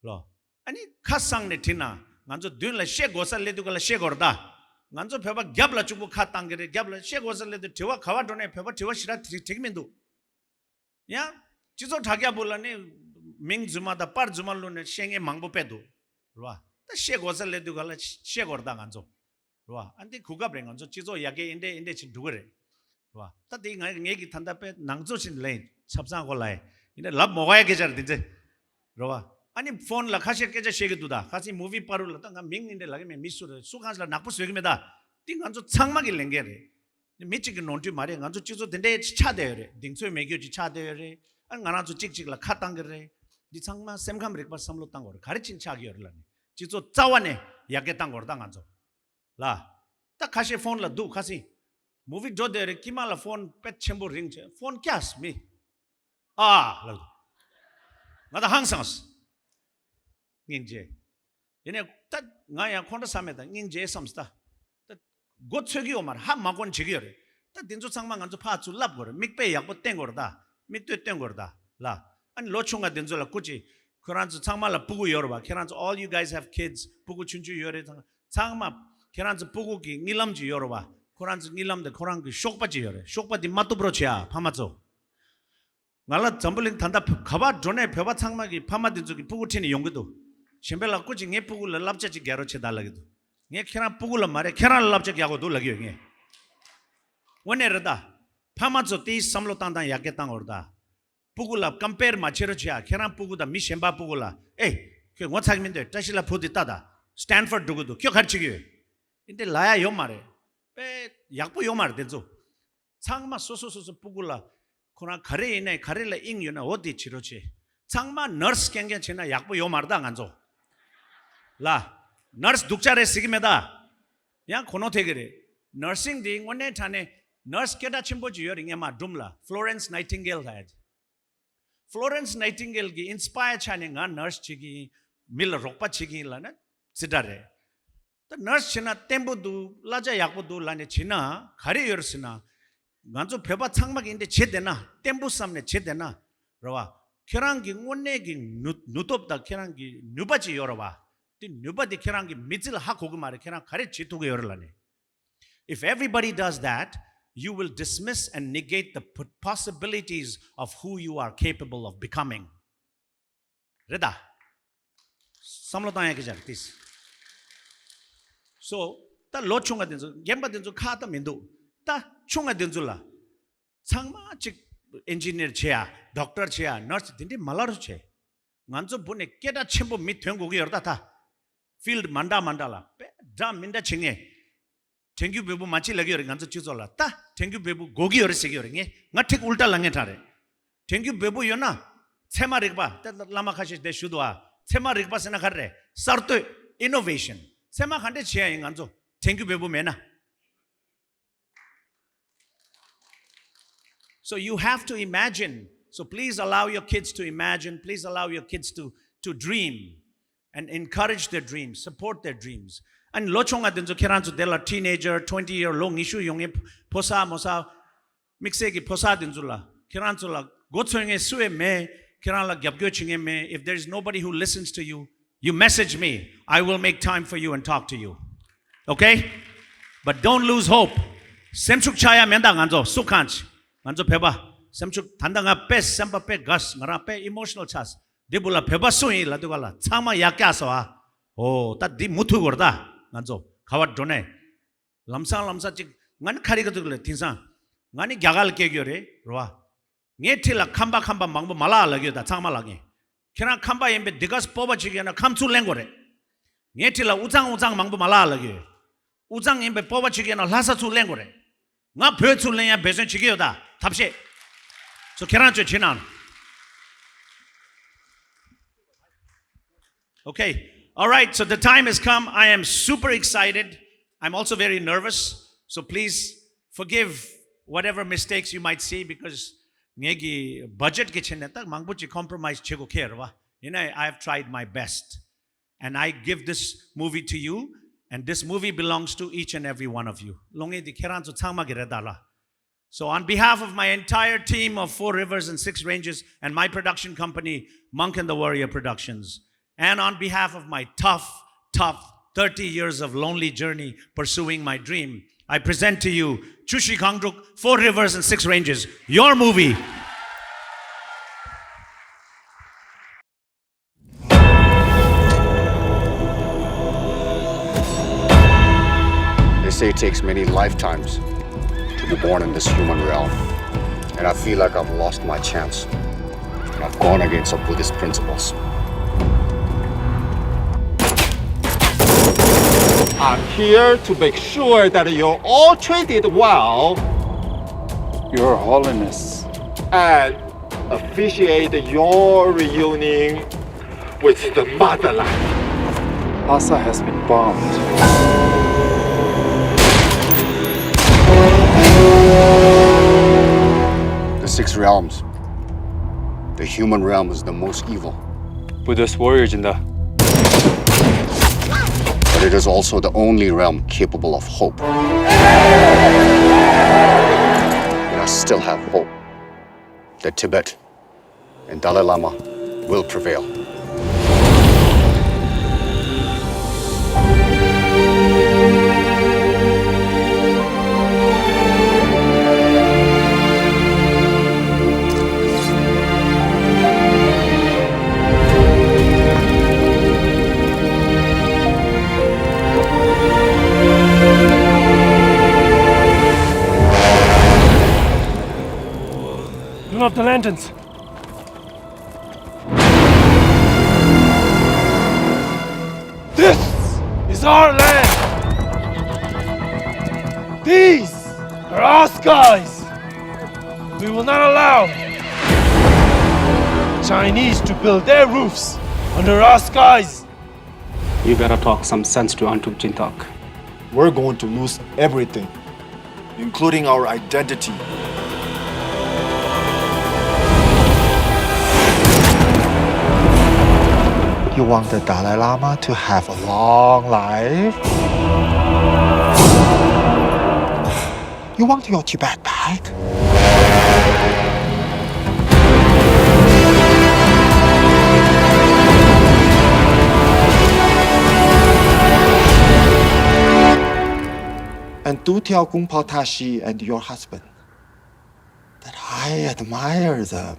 로 아니 카상네 티나 간저 듄라 셰고살레두가 셰고르다 간저 페바 갭라 주고 카땅게레 갭라 셰고살레드 데와 가와도네 페바 데와 시라 틱멘도 야 지조 자기야 볼라네 밍즈마다 빠르즈말로네 셴에 망보페도 로와 다 셰고살레두가 셰고르다 간저 로와 안데 구가 브랭간저 지조 야게 인데 치 두거레 로와 따데 ngegi 탄다 페 낭조신 레인 찹상골라에 인데 랍 먹어야 계절 딘제 로와 아니 폰 라 카시 깨자 셰게두다 카시 무비 파룰라 땅가 밍인데 라게메 미수르 수간슬라 낙부 쇠게메다 띵간저 창막이 랭게레 미치게 논티 마레 간저 지조 덴데 차데레 딩소에 메교지 차데레 안 가나저 찍찍라 카땅게레 디 창마 셈감 렉바 삼로 땅거레 가르친 차기여라니 지조 짜와네 야게 땅거르 땅간저 라 딱 카시 폰라 두 카시 무비 조데레 키말라 폰 펫 쳔보 링체 폰 캐스 미 라 나다 항상스 닝제 얘네 딱 나야 콘다 사메다 닝제 섬스다 고츠기오 말 한마곤 지기여레 딱 딘조 상만 간조 파츠 랍거레 믹베 약보 땡거다 믹트 땡거다 라 아니 로충가 딘조라 꾸지 그란즈 상말라 부구 여러봐 케란즈 all you guys have kids 부구 춘주 여레 상마 케란즈 부구기 닐람지 여러봐 코란즈 닐람데 코란기 쇼크바지 여레 쇼크바디 마토 브로치야 파마조 Ngala jumbling tanda khaba drone pheba changmagi phama dinjuki pugutini yongdo. Shembela kuchi nge pugula lapchachi gyaro che dalagido. Nge khera pugula mare khera lapchachi yago do lagyo nge. One rada phama zo ti samlo tanda yaketang orda. Pugula compare machero chia khera puguda mi shemba pugula. Ke ngotagminde tashila phudi tada. Stanford dugudo kyo kharchigi. Inte laya yo mare. Pe yakpu yo mare denzo. Changma soso pugula kona khare ine kharela ing yuna odi chirochi. Changma nurse kengge chena yakpu yo marda nganzo. La nurse dukchare sigimeda. Yang kono tegere. Nursing ding one tane nurse keda chimboji yoring ma dumla. Florence Nightingale had. Florence Nightingale gi inspire chane nga nurse chigi mil rokpa chigi la na sidare. The nurse chena tembo du laja yakpu du lane china khare yorsina. Ganzo peba changmak inde chedena tembu samne chedena rawa kerangi ngonegi nutopda kerangi nubaji yoraba ti nubadi kerangi mitil hakogu mare kerang khare chituge yorlane. If everybody does that, you will dismiss and negate the possibilities of who you are capable of becoming. Reda samlotaya ke jaktis. So ta lochunga denzo gemba denzo khata mindu ta chunga denjula changma chik engineer chea doctor chea nurse dindi malaru che nganzo bune keda chembo mit thwengo gi yorda ta field mandala pe dam minda chinge thank you bebu machi lagi yor nganzo chizola ta thank you bebu gogi yor segi yor nge ngathik ulta lange thare thank you bebu yona chema rigba ta lama khashi de shudwa chema rigba sena kharre sarto innovation chema khande chea nganzo thank you bebu mena. So you have to imagine. So please allow your kids to imagine. Please allow your kids to dream and encourage their dreams, support their dreams. And lochonga denzo keranzo dela teenager 20-year long issue yonge posa mosa mixegi posa denzula keranzo la gotsoenge sue me keranla gyabgyo chinge me. If there is nobody who listens to you, you message me. I will make time for you and talk to you. Okay? But don't lose hope. Semchuk chaya menda nganzo sukhanch. Manzo peba samchuk tandanga pe samba pe gas ngara pe emotional chas debula peba sui la dugala chama yakya sawa oh ta di muthu gorda manzo khawat done lamsa chik ngan khari gadugle tinsa ngani gyagal ke gyore roa ngethila khamba mangbo mala lagyoda chama lage kena khamba yembe digas poba chigena khamchu lengore ngethila ujang mangbo mala lagyo ujang yembe poba chigena lasa chu lengore nga phechu lenya besen chigyoda tapse so kerancho chinan. Okay, all right, so the time has come. I am super excited. I'm also very nervous, so please forgive whatever mistakes you might see because ngegi budget ke cheneta mangbuchi compromise chego kherwa. You know, I have tried my best and I give this movie to you and this movie belongs to each and every one of you. Longe di kerancho changma ge redala. So on behalf of my entire team of 4 Rivers and 6 Ranges and my production company, Monk and the Warrior Productions, and on behalf of my tough 30 years of lonely journey pursuing my dream, I present to you Chushi Kangdruk, 4 Rivers and 6 Ranges, your movie. They say it takes many lifetimes to be born in this human realm. And I feel like I've lost my chance. I've gone against some Buddhist principles. I'm here to make sure that you're all treated well. Your Holiness. And officiate your reunion with the motherland. Lhasa has been bombed. The 6 realms. The human realm is the most evil. Buddhist warriors in the. But it is also the only realm capable of hope. And I still have hope that Tibet and Dalai Lama will prevail. mountains. This is our land. These are our skies. We will not allow Chinese to build their roofs under our skies. You better talk some sense to Antum Chintak. We're going to lose everything, including our identity. You want the Dalai Lama to have a long life? You want your Tibet back? And do tell Kung Pao Tashi and your husband that I admire them.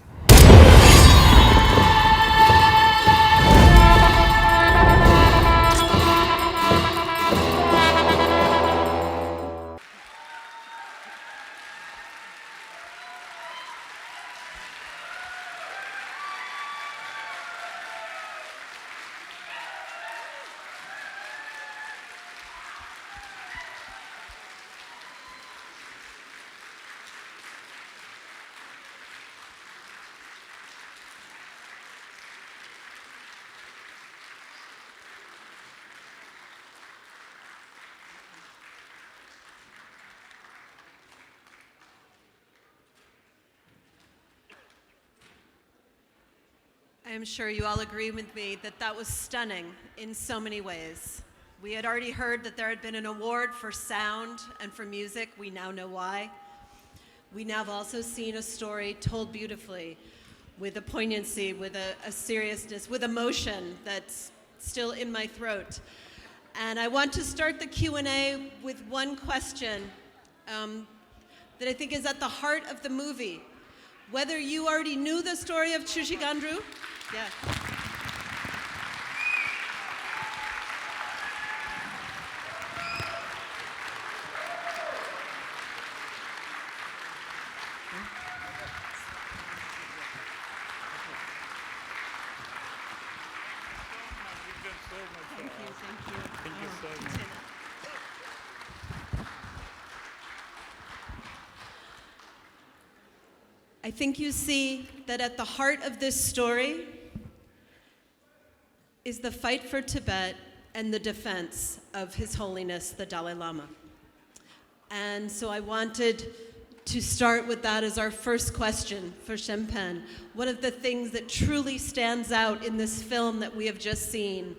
I am sure you all agree with me that that was stunning in so many ways. We had already heard that there had been an award for sound and for music. We now know why. We now have also seen a story told beautifully with a poignancy, with a seriousness, with emotion that's still in my throat. And I want to start the Q&A with one question that I think is at the heart of the movie. Whether you already knew the story of Chushi Gandru, yeah. Thank you so much. I think you see that at the heart of this story is the fight for Tibet and the defense of His Holiness, the Dalai Lama. And so I wanted to start with that as our first question for Shempen. One of the things that truly stands out in this film that we have just seen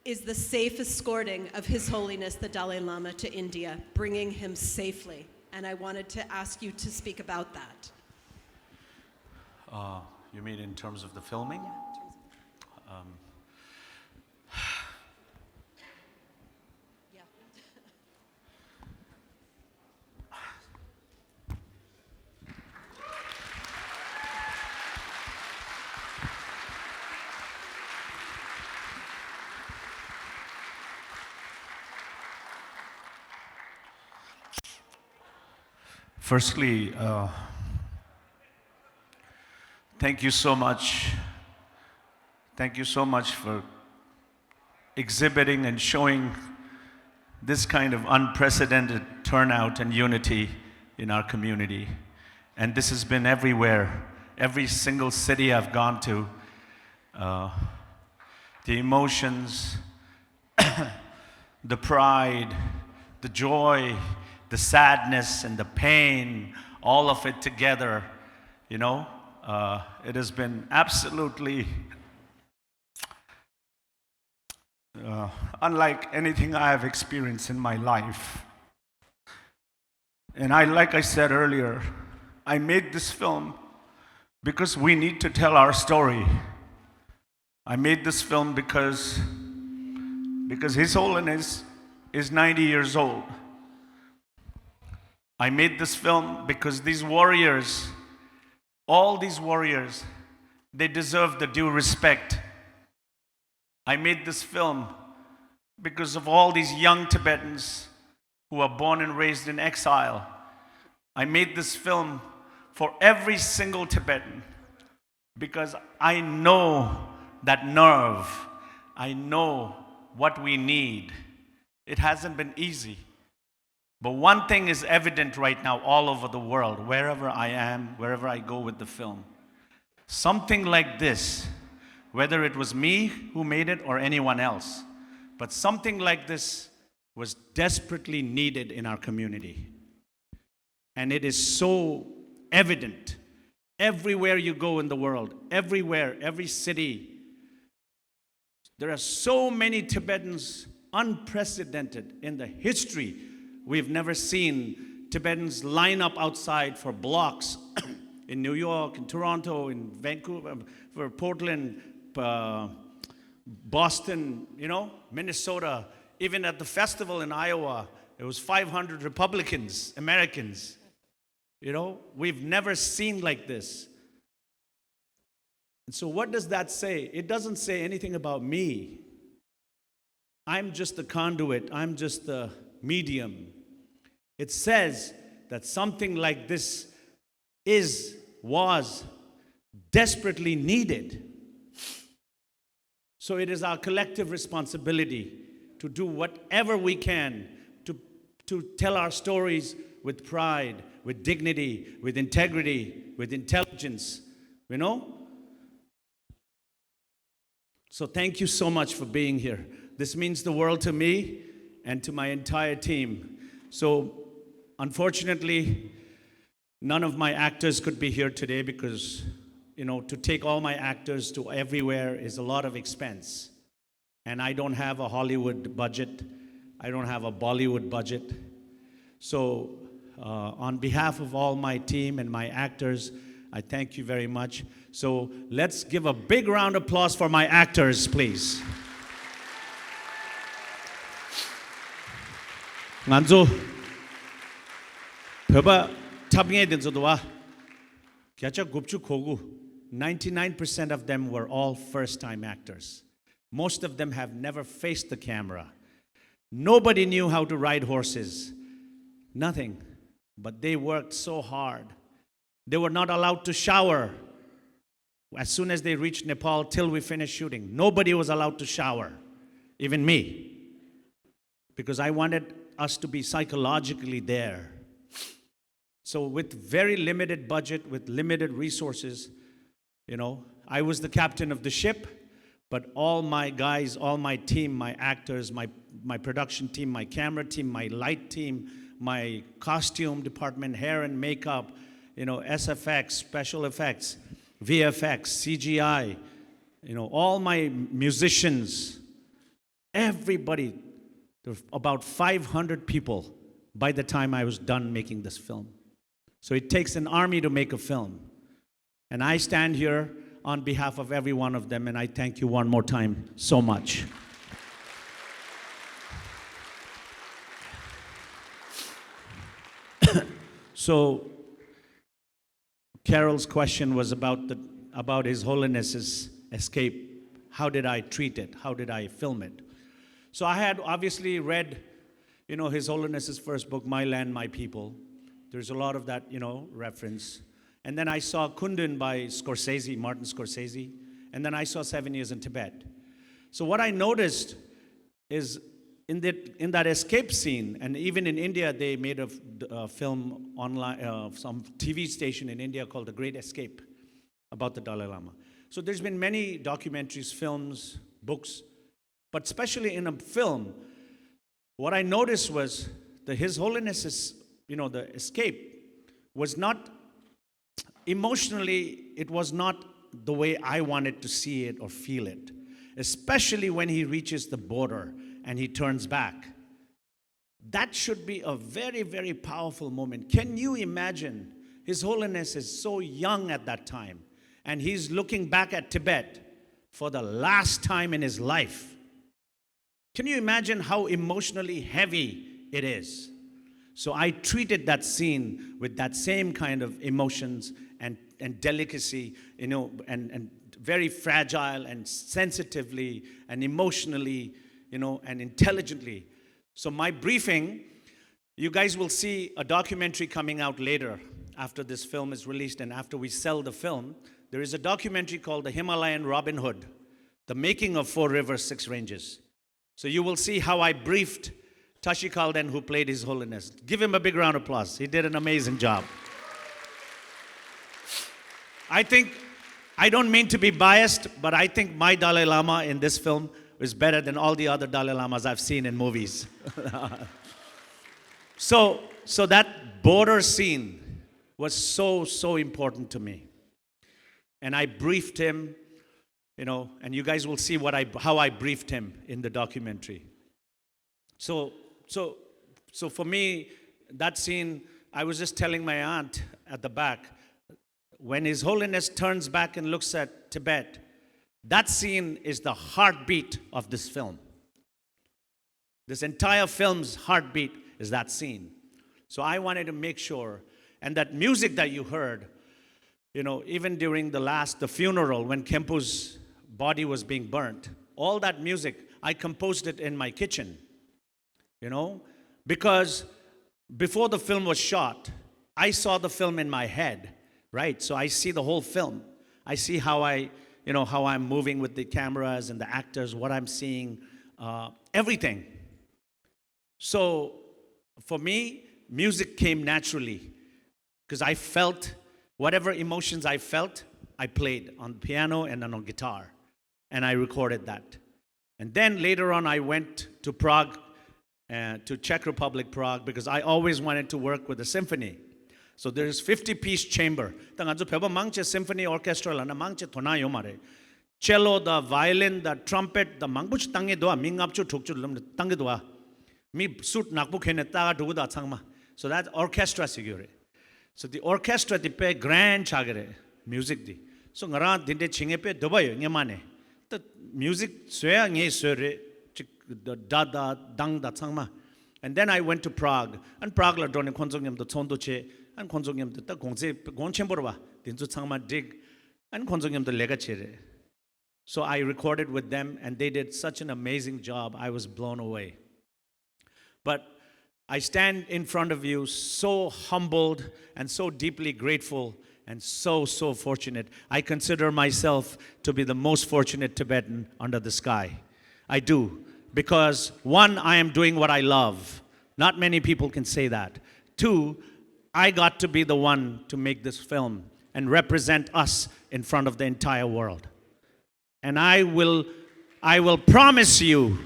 is the safe escorting of His Holiness, the Dalai Lama, to India, bringing him safely. And I wanted to ask you to speak about that. You mean in terms of the filming? Yeah. Firstly, thank you so much. Thank you so much for exhibiting and showing this kind of unprecedented turnout and unity in our community. And this has been everywhere, every single city I've gone to. The emotions, the pride, the joy, the sadness and the pain, all of it together, you know, it has been absolutely unlike anything I have experienced in my life. And like I said earlier, I made this film because we need to tell our story. I made this film because His Holiness is 90 years old. I made this film because these warriors, all these warriors, they deserve the due respect. I made this film because of all these young Tibetans who are born and raised in exile. I made this film for every single Tibetan, because I know that nerve. I know what we need. It hasn't been easy. But one thing is evident right now all over the world, wherever I am, wherever I go with the film. Something like this, whether it was me who made it or anyone else, but something like this was desperately needed in our community. And it is so evident everywhere you go in the world, everywhere, every city. There are so many Tibetans, unprecedented in the history. We've never seen Tibetans line up outside for blocks in New York, in Toronto, in Vancouver, for Portland, Boston, Minnesota. Even at the festival in Iowa, it was 500 Republicans, Americans. We've never seen like this. And so what does that say? It doesn't say anything about me. I'm just the conduit. I'm just the medium. It says that something like this was desperately needed. So it is our collective responsibility to do whatever we can to tell our stories with pride, with dignity, with integrity, with intelligence, So thank you so much for being here. This means the world to me and to my entire team. So unfortunately, none of my actors could be here today because, to take all my actors to everywhere is a lot of expense. And I don't have a Hollywood budget. I don't have a Bollywood budget. So on behalf of all my team and my actors, I thank you very much. So let's give a big round of applause for my actors, please. Nganzo, Peba Tabnge Denzodoa, Kiacha Gupchu Kogu, 99% of them were all first-time actors. Most of them have never faced the camera. Nobody knew how to ride horses. Nothing. But they worked so hard. They were not allowed to shower as soon as they reached Nepal till we finished shooting. Nobody was allowed to shower, even me, because I wanted us to be psychologically there. So with very limited budget, with limited resources, I was the captain of the ship, but all my guys, all my team, my actors, my production team, my camera team, my light team, my costume department, hair and makeup, SFX, special effects, VFX, CGI, all my musicians, everybody, there were about 500 people by the time I was done making this film. So it takes an army to make a film. And I stand here on behalf of every one of them, and I thank you one more time so much. So Carol's question was about His Holiness's escape. How did I treat it? How did I film it? So I had obviously read, His Holiness's first book, My Land, My People. There's a lot of that, reference. And then I saw Kundun by Scorsese, Martin Scorsese. And then I saw 7 Years in Tibet. So what I noticed is in that escape scene, and even in India, they made a film online, some TV station in India called The Great Escape about the Dalai Lama. So there's been many documentaries, films, books, but especially in a film, what I noticed was that His Holiness's, the escape was not, emotionally, it was not the way I wanted to see it or feel it, especially when he reaches the border and he turns back. That should be a very, very powerful moment. Can you imagine? His Holiness is so young at that time, and he's looking back at Tibet for the last time in his life. Can you imagine how emotionally heavy it is? So I treated that scene with that same kind of emotions and delicacy, and very fragile and sensitively and emotionally, and intelligently. So my briefing, you guys will see a documentary coming out later. after this film is released and after we sell the film, there is a documentary called The Himalayan Robin Hood, the making of 4River, 6Ranges. So you will see how I briefed Tashi Kalden, who played His Holiness. Give him a big round of applause. He did an amazing job. I don't mean to be biased, but I think my Dalai Lama in this film is better than all the other Dalai Lamas I've seen in movies. So that border scene was so important to me. And I briefed him, and you guys will see how I briefed him in the documentary. So for me, that scene, I was just telling my aunt at the back, when His Holiness turns back and looks at Tibet, that scene is the heartbeat of this film. This entire film's heartbeat is that scene. So I wanted to make sure, and that music that you heard, even during the funeral when Kempu's body was being burnt, all that music, I composed it in my kitchen, because before the film was shot, I saw the film in my head, right? So I see the whole film. I see how how I'm moving with the cameras and the actors, what I'm seeing, everything. So for me, music came naturally because I felt whatever emotions I felt, I played on piano and on guitar, and I recorded that. And then later on, I went to Prague, to Czech Republic, Prague, because I always wanted to work with a symphony. So there is 50-piece chamber. Mangche symphony orchestra la na mangche thona yo mare. Cello, the violin, the trumpet, the mangbuch tangi doa mingapchu thukchu tangi doa. Mi suit nakbu khene ta du da changma. So that orchestra sigure. So the orchestra di pe grand chagere music di. So ngara dinde chinge pe dobayo ngemane. The music soya nge sore da da dang da changma. And then I went to Prague. And Prague la drone konjongyam to chondoche. And konjongyam to ta gongse gongchemboro ba. Dinzu changma dig. And konjongyam to lega chere. So I recorded with them, and they did such an amazing job. I was blown away. But I stand in front of you so humbled and so deeply grateful and so fortunate. I consider myself to be the most fortunate Tibetan under the sky. I do. Because one, I am doing what I love. Not many people can say that. Two, I got to be the one to make this film and represent us in front of the entire world. And I will promise you,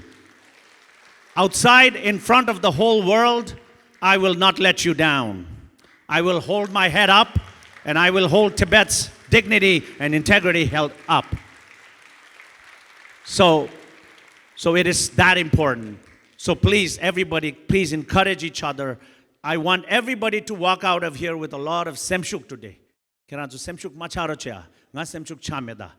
outside in front of the whole world, I will not let you down. I will hold my head up, and I will hold Tibet's dignity and integrity held up. So it is that important. So please, everybody, please encourage each other. I want everybody to walk out of here with a lot of semshuk today. Keranzu semshuk macharochea, nga semshuk chameda.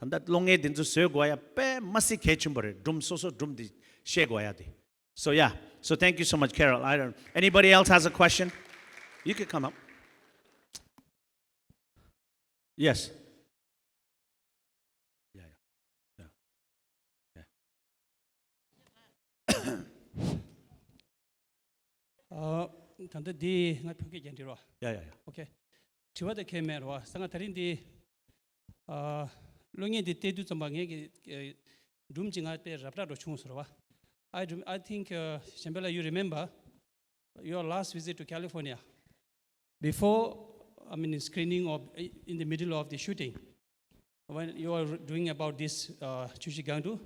That long din to so goya pe masi kechumbre drum so drum di she goya di. So yeah. So thank you so much, Carol. Anybody else has a question? You could come up. Yes. Tanda di ngat phuki jentiro. Yeah. Okay. Chiwa de kemero sanga tarin di lungi di tedu zambange ki dum jinga pe rapra ro chungsro. I think Shambhala, you remember your last visit to California. Before screening of in the middle of the shooting, when you were doing about this Chushi Gangdu,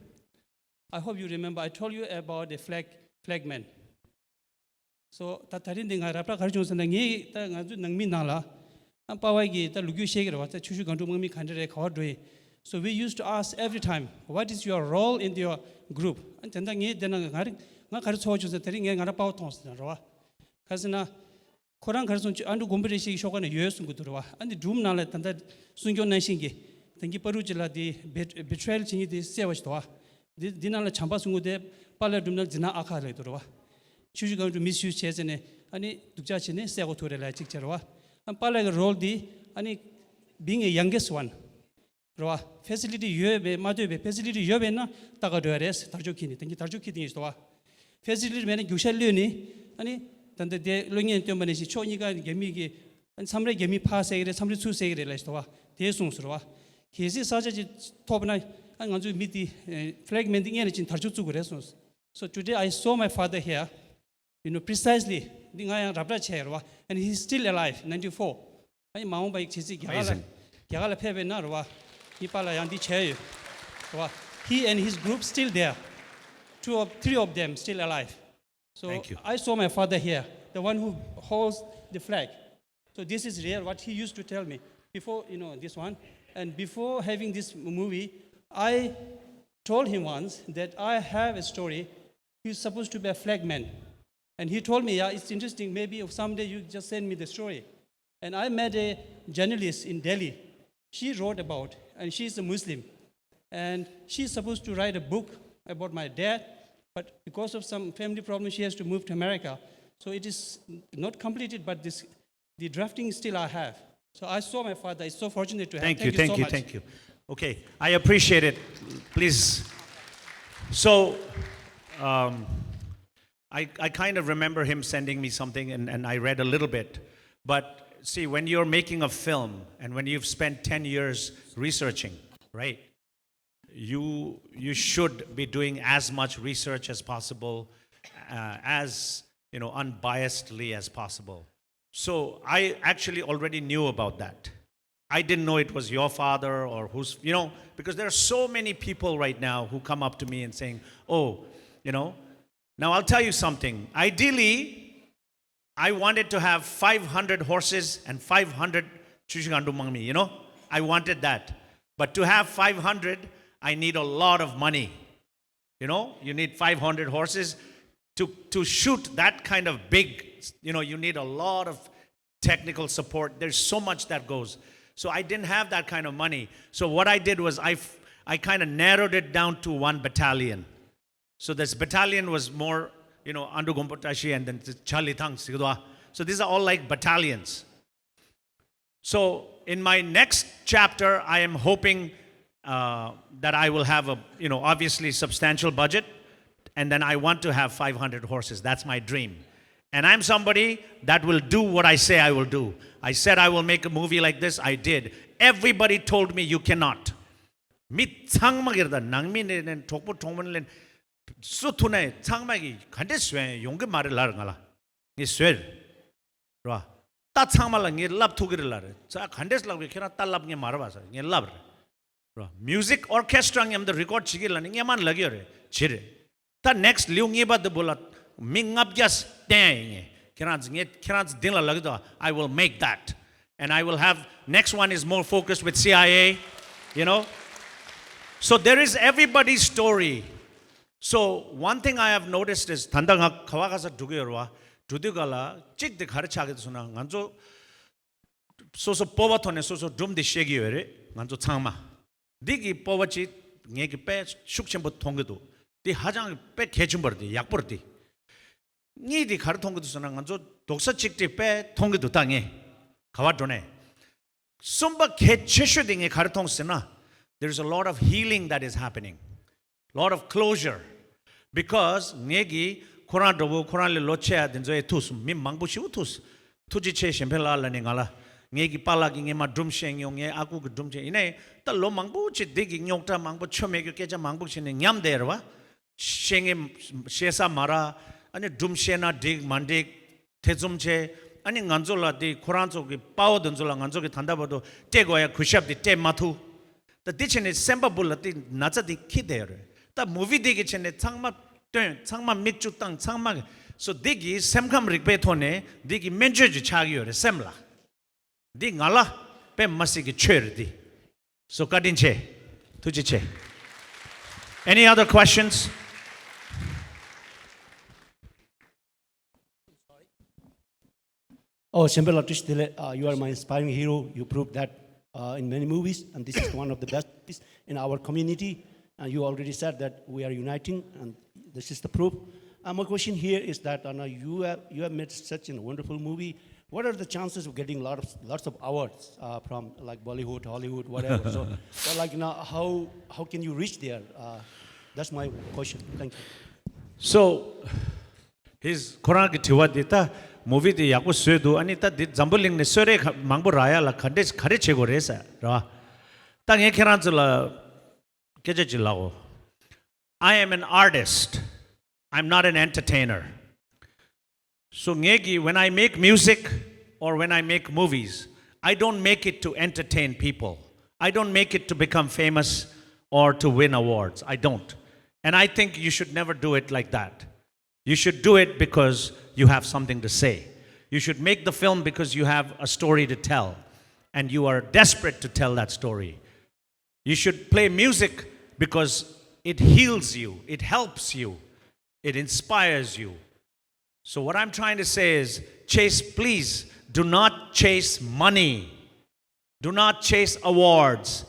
I hope you remember I told you about the flagman. So tatarin dinga rapra kharjung sanangi ta ngaju nangmi nala am pawai gi ta lugyu shegero ta Chushi Gangdu mangmi khandre khawdwe. So we used to ask every time, what is your role in your group? And tenda ngi dena nga khar cho chu tari nge ngara paw thons na ro. Kasina Koran kharsun andu gombere shi shogane yesung gudro. And the doom nala tanda sungyo nanshingi. Tangi paru jila di betrayal chingi di sewash to. Dinala chamba sungu de pala dumnal jina akha le to. Chuju going to misuse chesene ani dukja chine sego to la chik charwa. And pala role di ani being a youngest one. Roa facility yobe madube facility yobe na taga dores tarjokini tangi tarjokini istowa facility mena gyushalli ni ani tanda de longyen temane si choniga gemigi and somebody gave me pass egg, somebody two say like to the songs. He is such a top night. I'm going to meet the fragmenting energy in Tarjutu. So today I saw my father here, precisely, and he's still alive, 94. I'm my own by Amazing. He and his group still there. Three of them still alive. So Thank you. I saw my father here, the one who holds the flag. So this is real, what he used to tell me before, this one. And before having this movie, I told him once that I have a story. He's supposed to be a flagman. And he told me, yeah, it's interesting. Maybe if someday you just send me the story. And I met a journalist in Delhi. She wrote about, and she's a Muslim. And she's supposed to write a book about my dad. But because of some family problems, she has to move to America. So it is not completed, but the drafting still I have. So I saw my father. It's so fortunate to have. Thank you, so much. thank you. Okay, I appreciate it. Please. So, I kind of remember him sending me something, and I read a little bit. But see, when you're making a film, and when you've spent 10 years researching, right? You should be doing as much research as possible, as unbiasedly as possible. So I actually already knew about that. I didn't know it was your father or who's, because there are so many people right now who come up to me and saying, oh, now I'll tell you something. Ideally, I wanted to have 500 horses and 500 Chushigandu Mangmi, I wanted that. But to have 500, I need a lot of money. You need 500 horses. To shoot that kind of big, you need a lot of technical support. There's so much that goes. So I didn't have that kind of money. So what I did was I kind of narrowed it down to one battalion. So this battalion was more, Andu Gompatashi and then Chalitang Sigdwa. So these are all like battalions. So in my next chapter, I am hoping that I will have a, obviously substantial budget. And then I want to have 500 horses. That's my dream. And I'm somebody that will do what I say I will do. I said I will make a movie like this. I did. Everybody told me you cannot. Mi changmagirda nangmi ne tokpo tongmonlen sutune changmagi kande swe yongge mare lar ngala. Ngi swe. Ro. Ta changmala ngi lab thugir lar. Sa khandes lag kena ta lab ngi marabasa. Ngi lab. Ro. Music orchestra ngi am the record chigil ngi man lagyo re. Chire. Ta next liungi ba de bola mingap jas dang. I will make that. And I will have, next one is more focused with CIA, So there is everybody's story. So one thing I have noticed is, Tandanga Kawakasa Dugerwa, Dudugala, Chik the Karachagetsuna, Ganzo, so Povatone, so Dum the Shagure, Ganzo Tama. Digi Povachi, Neki Pet, Shukchembo Tongedu, the Hajang Pet Kechumberdi, Yakpurti. 니디 가르통거도 선한간조 독서 직접 빼 통기도 당해 가와도네 somba 개체슈딩에 가르통스나 there's a lot of healing that is happening, a lot of closure, because 내기 코로나도 코로나를 놓쳐야 된저에 투스 민망부시 우투스 투지체 셴펠라라니 갈라 내기 빨라기게 마 둠셴용에 아구 그 둠제 이네 딸로 망부치 되기 뇽타 망부 처메게 깨자 망부치네 냠데르와 셴게 셰사 마라 아니 둠셰나 딕 만딕 태좀체 아니 간졸라 디 코란족이 빠오던졸라 간족이 단다버도 떼고야 쿠샵디 떼마투 더 디체네 셈바불라티 나자디 키데르 다 무비 디게 체네 창마 창마 믹주 땅 창마 so 디기 셈캄 릭베토네 디기 멘저지 차기요레 셈라 디 갈라 ペ마시기 쳬르디 so kadinche tujiche. Any other questions? Oh, Shambhala Tishdile, you are my inspiring hero. You proved that in many movies, and this is one of the best in our community. And you already said that we are uniting, and this is the proof. My question here is that you have made such a wonderful movie. What are the chances of getting lots of awards from like Bollywood, Hollywood, whatever? So how can you reach there? That's my question. Thank you. So, His Quran ki thiwa dita movie di yaku suedu ani ta dit zambuling ne sore mangbo raya la khande khare chego resa ra ta nge khiran chula keje chilao. I am an artist. I'm not an entertainer. So ngegi, when I make music or when I make movies, I don't make it to entertain people. I don't make it to become famous or to win awards. I don't. And I think you should never do it like that. You should do it because you have something to say. You should make the film because you have a story to tell and you are desperate to tell that story. You should play music because it heals you, it helps you, it inspires you. So what I'm trying to say is, please do not chase money. Do not chase awards.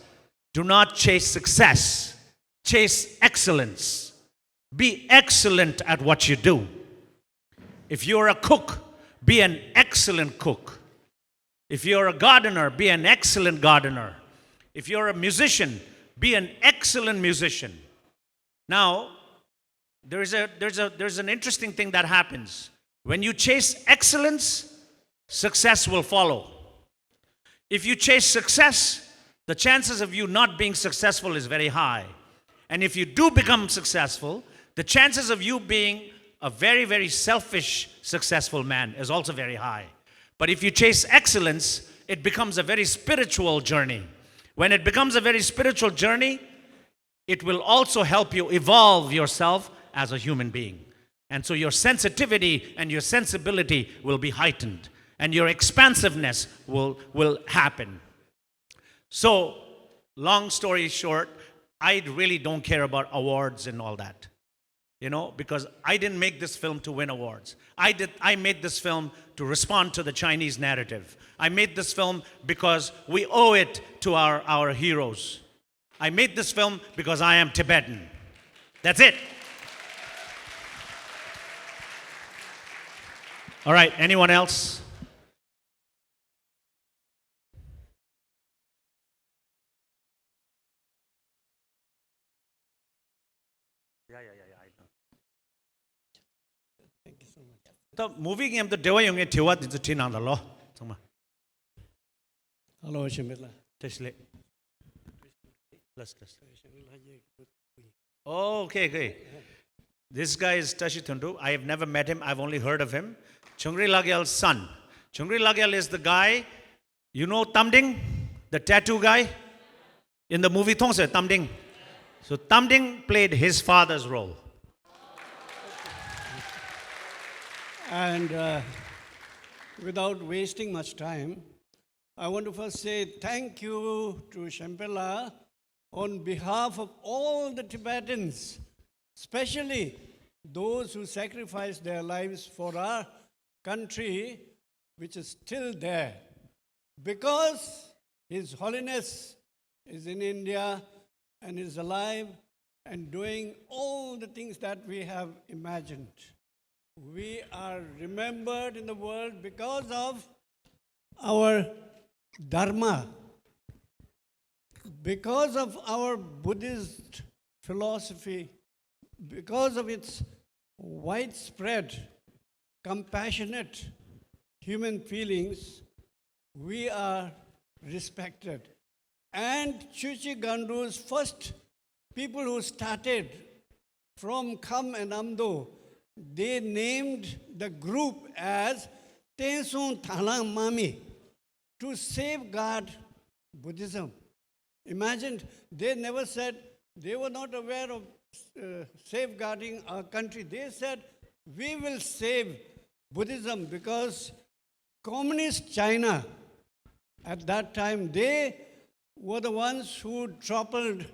Do not chase success. Chase excellence. Be excellent at what you do. If you're a cook, be an excellent cook. If you're a gardener, be an excellent gardener. If you're a musician, be an excellent musician. Now, there's an interesting thing that happens. When you chase excellence, success will follow. If you chase success, the chances of you not being successful is very high. And if you do become successful, the chances of you being a very, very selfish, successful man is also very high. But if you chase excellence, it becomes a very spiritual journey. When it becomes a very spiritual journey, it will also help you evolve yourself as a human being. And so your sensitivity and your sensibility will be heightened. And your expansiveness will happen. So, long story short, I really don't care about awards and all that. You know, because I didn't make this film to win awards. I made this film to respond to the Chinese narrative. I made this film because we owe it to our heroes. I made this film because I am Tibetan. That's it. All right, anyone else? Yeah, I know. Thank you so much. The movie game the dewa yung tiwa the tin ang lo. Tama. Hello, Shambhala. Tesle. Plus. Oh, okay. This guy is Tashi Thundu. I have never met him. I've only heard of him. Chungri Lagyal's son. Chungri Lagyal is the guy, you know Tamding? The tattoo guy? In the movie Thongse, Tamding. So Tamding played his father's role. And without wasting much time, I want to first say thank you to Shambhala on behalf of all the Tibetans, especially those who sacrificed their lives for our country, which is still there. Because His Holiness is in India and is alive and doing all the things that we have imagined. We are remembered in the world because of our Dharma, because of our Buddhist philosophy, because of its widespread, compassionate human feelings, we are respected. And Chuchi Gandu's first people who started from Kham and Amdo, they named the group as Tensun Thalang Mami to safeguard Buddhism. Imagine, they never said, they were not aware of safeguarding our country. They said, we will save Buddhism because communist China at that time, they were the ones who toppled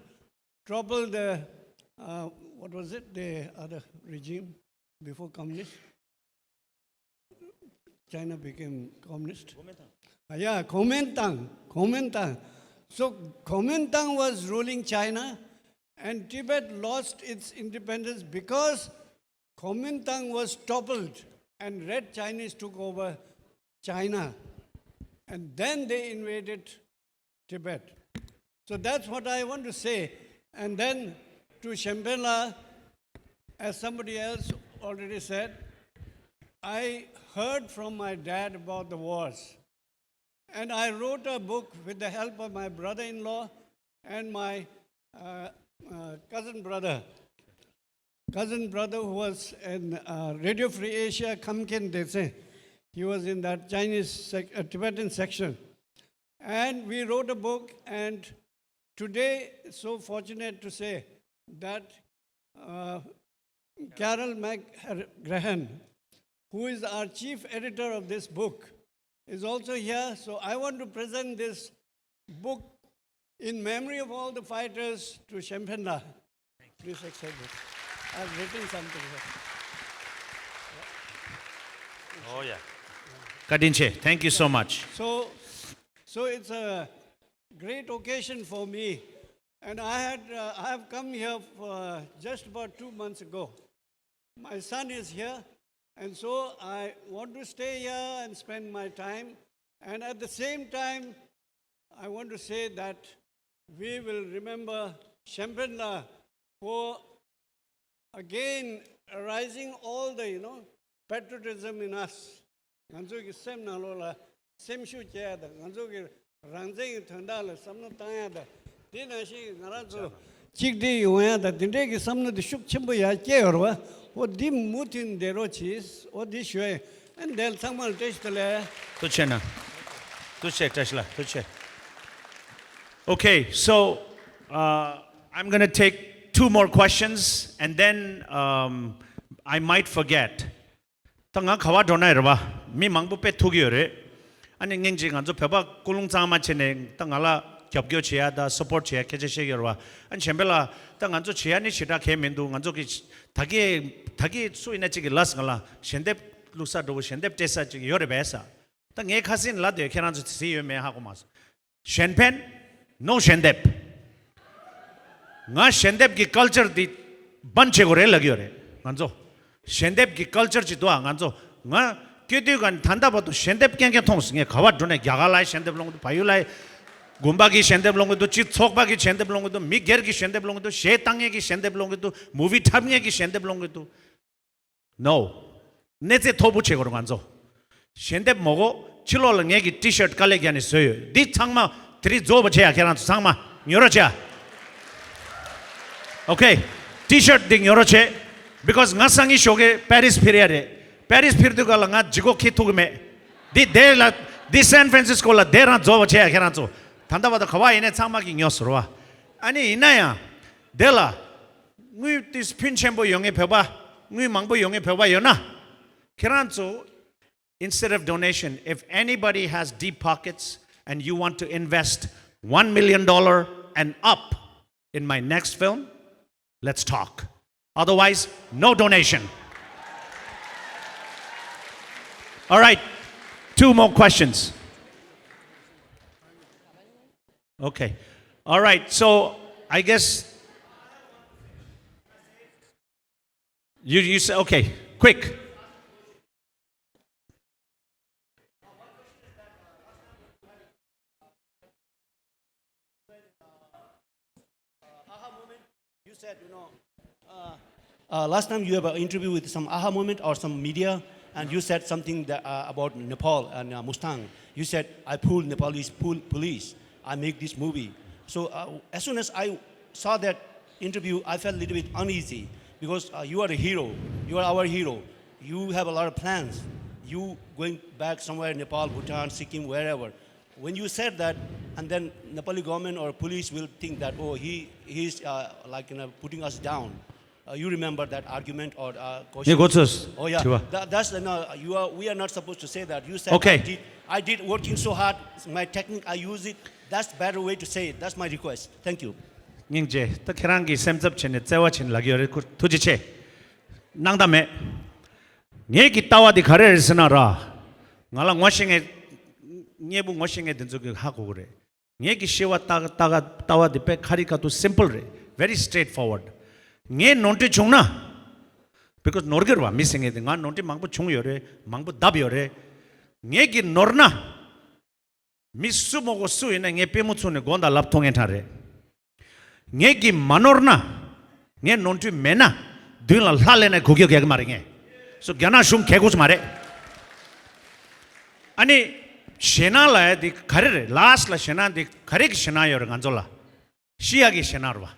the, what was it, the other regime before communist? China became communist. Yeah, Kuomintang. So Kuomintang was ruling China and Tibet lost its independence because Kuomintang was toppled and Red Chinese took over China. And then they invaded Tibet. So that's what I want to say. And then to Shambhala, as somebody else already said, I heard from my dad about the wars. And I wrote a book with the help of my brother-in-law and my cousin brother who was in Radio Free Asia, Kamken Dese. He was in that Chinese Tibetan section. And we wrote a book, and today, so fortunate to say that Carol McGrahan, who is our chief editor of this book, is also here. So I want to present this book in memory of all the fighters to Shempenda. Please accept it. I've written something here. Oh, yeah. Kadinche, thank you so much. So it's a great occasion for me. And I have come here for just about 2 months ago. My son is here, and so I want to stay here and spend my time. And at the same time, I want to say that we will remember Shempenda for again arising all the, patriotism in us. Ganzo ki sem na lola, sem shu chaya da, ganzo ki rangzeng thanda la samna tanya da, dina shi ngarazo chikdi yuwaya da, dinde ki samna di shuk chimbo ya chaya orwa, o di mutin dero chis, o di shwe, and del samal tesh tala. Tuche na. Tuche, tashla, tuche. Okay, so I'm going to take 2 more questions, and then I might forget. Tanga kawa donai raba, mi mangbu pe tugiore. Ani ngengji ganzo peba kulung zama chene tanga la kyabgyo chiya da support chiya keche shegerwa. An chembela tanga ganzo chiya ni chita ke mendu ganzo ki thagi suina chigi las ngala shendep lusa do shendep tesa chigi yore besa. Tanga nge khasin la de kenan zo siyo me ha ko mas. Shenpen no shendep. Nga shendep ki culture di banche gore lagyo re. Ganzo shendep ki culture chi doa ganzo nga kyedi gan thanda ba to shendep kyang kyang thongs nge khawa done gyaga lai shendep long payu lai gumba ki shendep long do chi chokba ki shendep long do mi ger ki shendep long do she tangye ki shendep long do movie thamye ki shendep long do no neze thobu che goro ganzo shendep mogo chilo la nge ki t-shirt kale gyane soyo di changma tri job che ya keran changma nyoro cha okay t-shirt ding nyoro che because nga sangi shoge Paris period Paris period ko la nga jigo khitu me di San Francisco la dera job che ya keran cho thanda ba da khawa ine changma ki nyosro ani inaya dela ngui this pin chambo yonge pheba ngui mangbo yonge pheba yona keran cho instead of donation, if anybody has deep pockets and you want to invest $1 million and up in my next film, let's talk. Otherwise, no donation. All right, 2 more questions. Okay. All right, so I guess you say, okay, quick. Last time you have an interview with some aha moment or some media, and you said something that, about Nepal and Mustang. You said, I pulled Nepalese police. I make this movie. So as soon as I saw that interview, I felt a little bit uneasy because you are a hero. You are our hero. You have a lot of plans. You going back somewhere in Nepal, Bhutan, Sikkim, wherever. When you said that, and then Nepali government or police will think that, oh, he's putting us down. You remember that argument or question? Oh yeah, we are not supposed to say that. You said, okay. I did working so hard, my technique, I use it. That's a better way to say it. That's my request. Thank you. Ningje, ta kerangi semzap chene tsewa chen lagyore tuji che. Nangdame, nye ki tawa di khare resna ra. Ngala ngwashinge, nye bu ngwashinge denzo ki hako gore. Nye ki shewa tawa di pe khari ka tu simple re, very straightforward. Nye nonte chungna, because norgerwa missing it. Nga nonte mangpo chung yore, mangpo dab yore. Nye ki norna, misu mogo su ina nye pemu chune gonda laptong entare. Nye ki manorna, nye nonte mena, duila lalene kugyo kya maringe. So gyana shung kegus mare. Ani shena la di khare last la shena di khare ki shena yor ganzola. Shia ki shena rwa.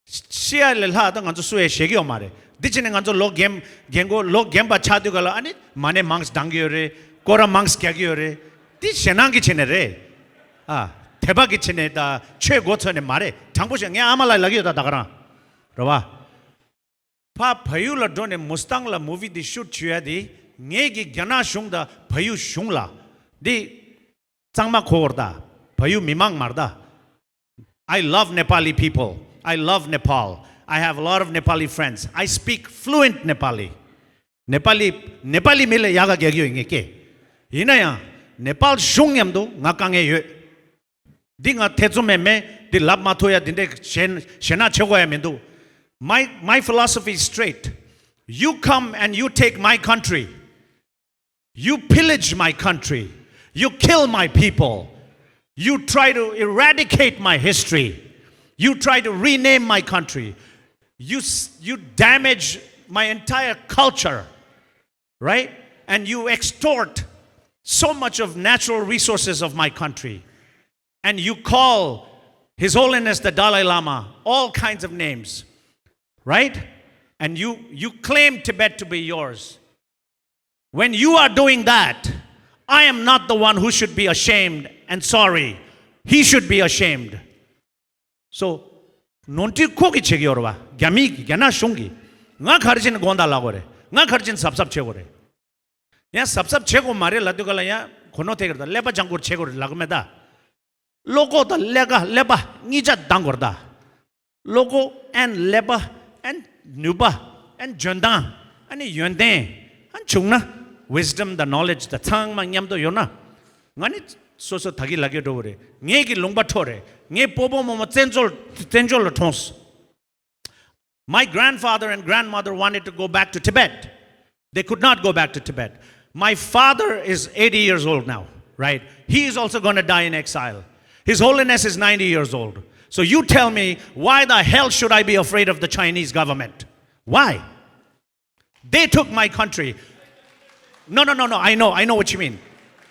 Shia le la da ganzo suye shegi omare. Dichine ganzo lo game ba chadu gala ani mane mangs dangi yore kora mangs kyagi yore. Di shena ki chene re. 대박 기체네다 최고천에 말해 장보시 내 아말라 라기다 다가라 러봐 파 바유라 돈에 무스탕라 무비 디 슛 취야디 네기 겨나 슝다 바유 슝라 디 장마 코르다 바유 미망 말다 I love Nepali people I love Nepal I have a lot of Nepali friends I speak fluent Nepali Nepali 밀레 야가 개기요 이게 이나야 네팔 슝냠도 나강에 요 Dinga tezumeme di lab matoya dinde shena chegoya mendu. My philosophy is straight. You come and you take my country. You pillage my country. You kill my people. You try to eradicate my history. You try to rename my country. You damage my entire culture. Right? And you extort so much of natural resources of my country. And you call His Holiness the Dalai Lama all kinds of names, right? And you claim Tibet to be yours. When you are doing that, I am not the one who should be ashamed and sorry. He should be ashamed. So, nonti kogi chegi orwa, gyami gyana shungi, nga kharjin gonda lagore, nga kharjin sapsap chegore. Ya sapsap chego mare ladugala ya kono tegerda, leba jangur chegore lagmeda. Logo the lega leba nija dangorda. Logo and leba and nuba and jondan and yonde and chungna wisdom the knowledge the tang mangyam do yona. Ngani so thagi lage dore. Nge ki longba thore. Nge pobo momo tenjol tons. My grandfather and grandmother wanted to go back to Tibet. They could not go back to Tibet. My father is 80 years old now, right? He is also going to die in exile. His Holiness is 90 years old. So you tell me, why the hell should I be afraid of the Chinese government? Why? They took my country. No. I know what you mean.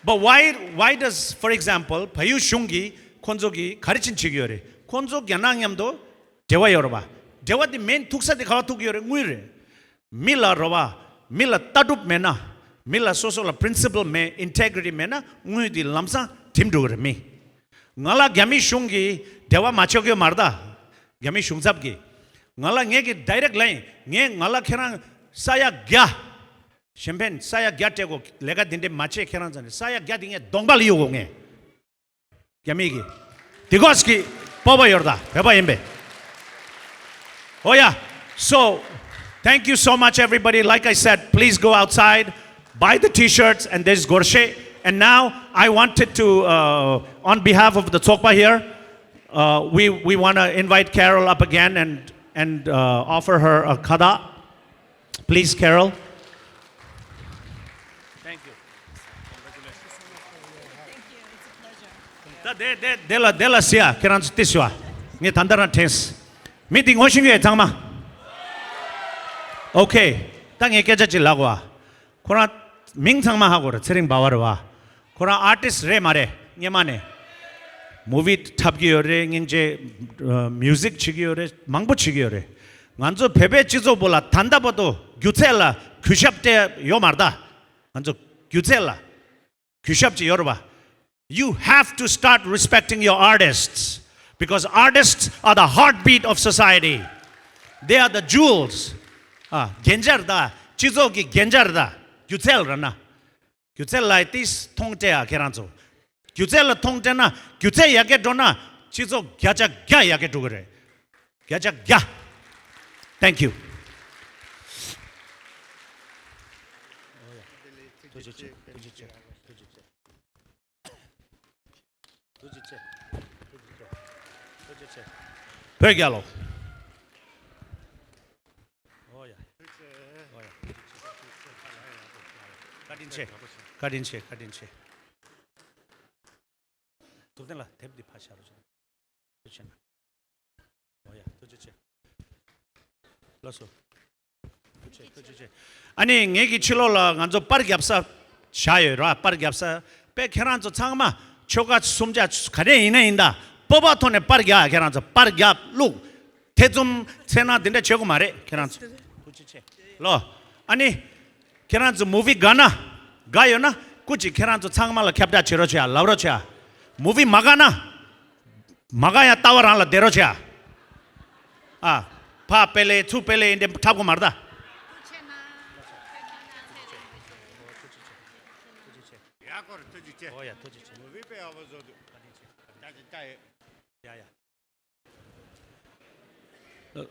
But why does, for example, Payu Shungi, Konzogi, Karichin Chigiyore, Konzo Gyanangyamdo, Dewa Yoruba. Dewa the main tuksa de Kawatukiyore, Muire. Mila Roba, Mila Tadup Mena, Mila social principle me, integrity mena, Mui di Lamsa, Timdur me. Ngala gyami shungi dewa machogyo marda gyami shungzapgi ngala ngegi direct line nge ngala kherang saya gya champagne saya gya tego lega dinde mache kherang jane saya gya dinge dongbal yogo nge gyami gi digoski poba yorda beba yembe oh yeah so thank you so much everybody like I said please go outside buy the t-shirts and there's gorshe. And now I wanted to, on behalf of the Tsokpa here, we want to invite Carol up again and offer her a kada. Please, Carol. Thank you. Thank you. It's a pleasure. Dela sia kiran tiswa. Nge tandara tens. Meeting hoshingye tangma. Okay. Tang ekeja chilagwa. Kora ming tangma hagora tsering bawarwa. Kora artist re mare nyemane movie tabgi yore nginje music chigi yore mangbo chigi yore nganzo bebe chizo bola tanda bodo gyutsela kyushapte yo marda nganzo gyutsela kyushapchi yorba you have to start respecting your artists because artists are the heartbeat of society they are the jewels genjarda chizo ki genjarda gyutsel rana Gyutsel laitis tongtea keranzo. Gyutsel tongtena, gyutse yake dona, chizo gyaja gya yake dugare. Gyaja gya. Thank you. Pergalo. Oh yeah. Kadinche. Tudela tep di pasharu. Oh yeah, tujuche. Lasso. 아니 얘기 치러라 간저 빠르게 앞서 샤요라 빠르게 앞서 배 계란저 창마 초가 숨자 가래 이내인다 뽑아톤에 빠르게 계란저 빠르게 룩 대좀 세나 된다 저거 말해 계란저 로 아니 계란저 무비 가요나 꾸지 계란저 창마라 캡다 치러줘야 라우러줘야 무비 마가야 따와라라 데려줘야 파 펠레 투 펠레 인데 타고 말다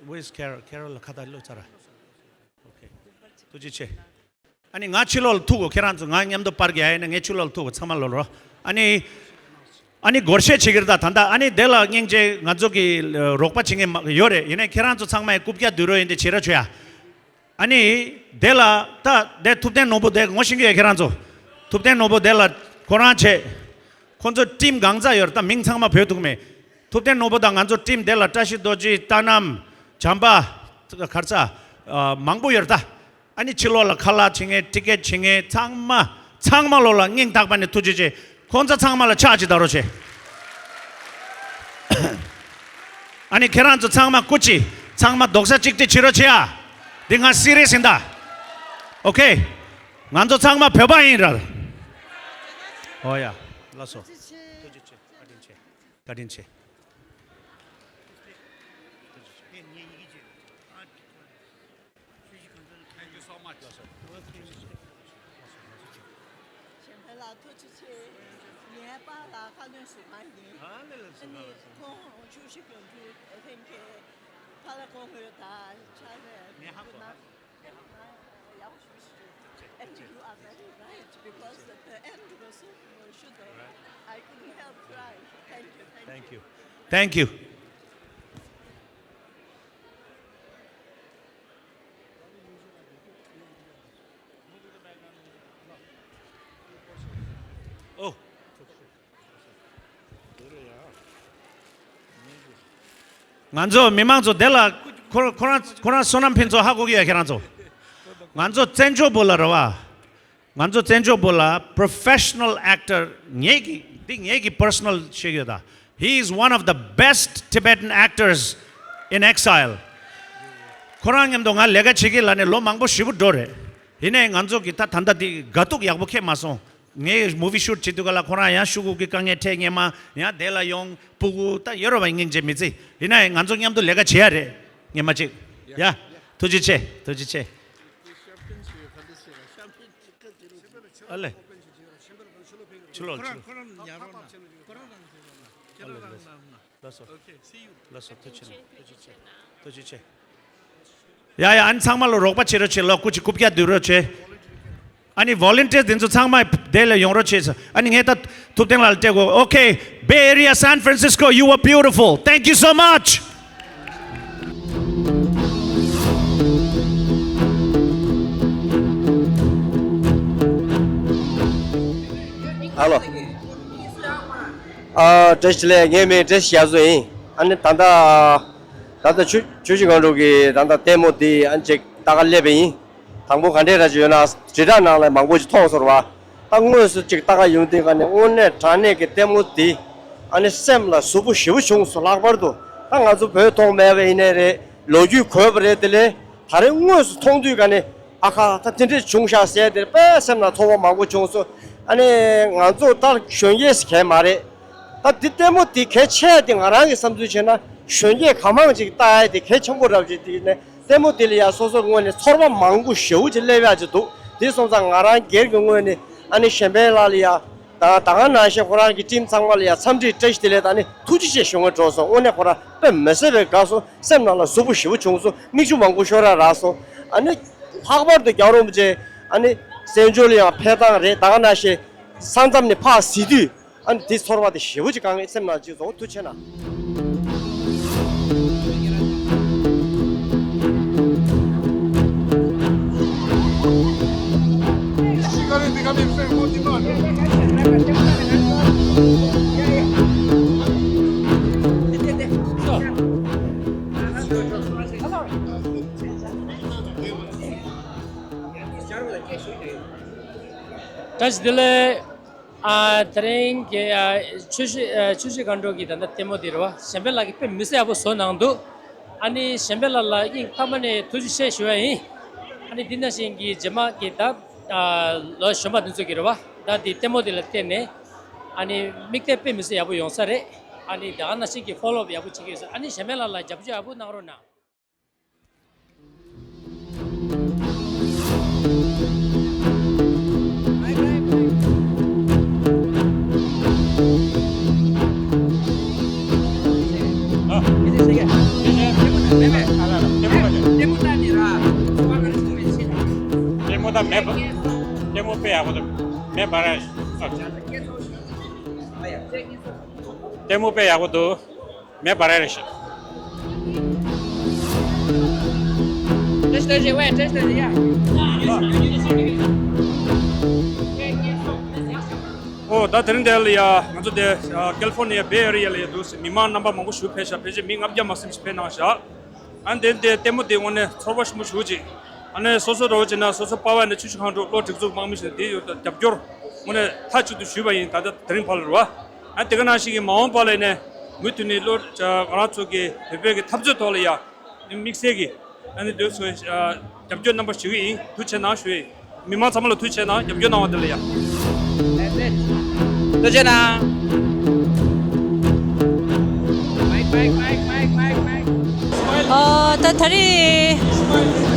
Where's Carol? Carol 가다 일로 자라. 오케이. 도지체. 아니 나치롤 투고 계란도 나냠도 빠르게 해는 내출롤 투고 참말로로. 아니 거르셰 지기다 단다. 아니 내가 이제 나저기 록바칭에 요래 얘네 계란도 상마에 굽게 들어 있는데 지러줘야. 아니 내가 다내 톱된 노보 내 멋신게 계란도. 톱된 노보 내가 고란체 콘저 팀 강자였다 민상마 배우두메. 톱된 노보다 간저 팀 내가 다시 도지 따남 잠바 가르자 망보였다. 아니 칠로라 칼라칭에 티켓칭에 창마로라 닝닥반에 투지지 혼자 창마를 차지다로지. 아니 계란저 창마 꾸치 창마 독사 찍지 지러지야 닝아 시리스인다. 오케이 난저 창마 벼바인이라 오야 라소 가린체 And you are very right because at the end was so emotional. I couldn't help crying. Thank you. Thank you. Oh. 만저 미망저 델라 코나 소남 펜조 하고기야 계란조 만저 젠조 볼라라와 만저 젠조 볼라 professional actor 얘기 personal 시기다. He is one of the best Tibetan actors in exile. 코랑님도 가 내가 지길라네 로망보 시부도래 이내 간조 기타 단다디 가뚝 약복해 마소 네 무비 슛 지도가라 코라야 슈구기 강에 탱에마 야 델라용 부구 딱 여러 번 있는 재미지 이내 간조님도 내가 지야래 녀마지 야 도지체 알레 출로 도지체 야야 안 상말로 록바 치러치러 꾸치 굽게 들어체 아니 volunteers 된저 상마 델레 용로체서 아니 해다 톱땡날 때고 오케이 Bay Area San Francisco you were beautiful thank you so much. Hello. Just give me just yazuin. And tanda 주주간로기 tanda demo di anche tagallebi. 당보 간데라지나 지라나라 망보지 통서로와. 당무스 직 다가 용대간에 오늘 자네게 데모디 아니 셈라 수부 시부 총소락버도 당아주 배통 매베이네레 로주 코브레들레 다른 무스 통두간에 아까 다 진짜 중샤세야 될 빼셈라 통고 망보 총소 아니 안조 딱 현예스 개 말에 다 디데모디 개체야 된 아랑이 삼주잖아 현예 가망지 따야디 개청보라지 디네 데모딜이야 소소공원에 서로 망고 쇼질레야지도 디송상 아랑 개공원에 아니 셴벨라리아 다 당한나시 호라기 팀 상말이야 삼지 제시들레다니 투지시 쇼가 줘서 오늘 호라 뱀메세베 가서 셈나라 수부시부 총수 미주 망고 쇼라라서 아니 학벌도 겨로문제 아니 센졸리아 페다레 당한나시 상담니 파 시디 아니 디스토르바디 시부지 강에 셈나지 줘 투체나 touch dile train ke chushi kanto ki tanda temo dirwa shembela ki pe mise abo so nangdu ani shembela la ing tamane tuji she shwa yi ani dinna singi jama ki ta lo shoma dunsu kirwa da di temo dile tene ani mikte pe mise abo yongsare ani dana singi follow abo chigisa ani shembela la jabju abo nangro na Demo pay out of me barrage. Demo pay out do me barrage. Test the way, test the yeah. Oh, that in Delia, into the California Bay Area, those Miman number Moshu Pesha, Pejiming up Yamasim Spenasha, and then the demo they want to Thomas Mushuji. And social roads and social power and the Chish Hound Lord to Mamis, the Jabjor, when I touch the Shuba in that Trim Palra, and the Ganashi Mount Palene, Mutuni Lord Ratsuki, the big Tabjatolia, in Mixegi, and it does Jabjor number Shui, Tuchana Shui, Mimasamala Tuchana, Jabjona Delia. Dojana. The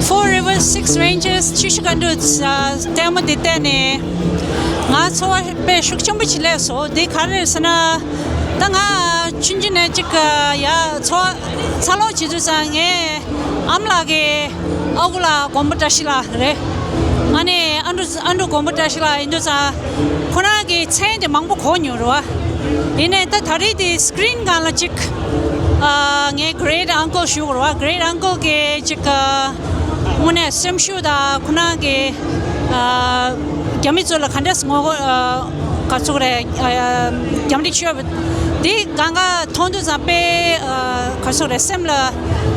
4River 6Ranges Chishikandu's Demo de Dene. Not so be Shukchum which less so they carries na Tanga Chinjinajika ya Salo Chidusang Amlage Aula Gombutashila re Ane Andu Gombutashila Indusa Kunagi change the Mambo Konyo in a Taridi screen galachik. Great uncle Shura, great uncle ke chika mune semshu da kuna ke gyamizo la khandes ngo kasure gyamdi chyo di ganga thondu za pe kasure semla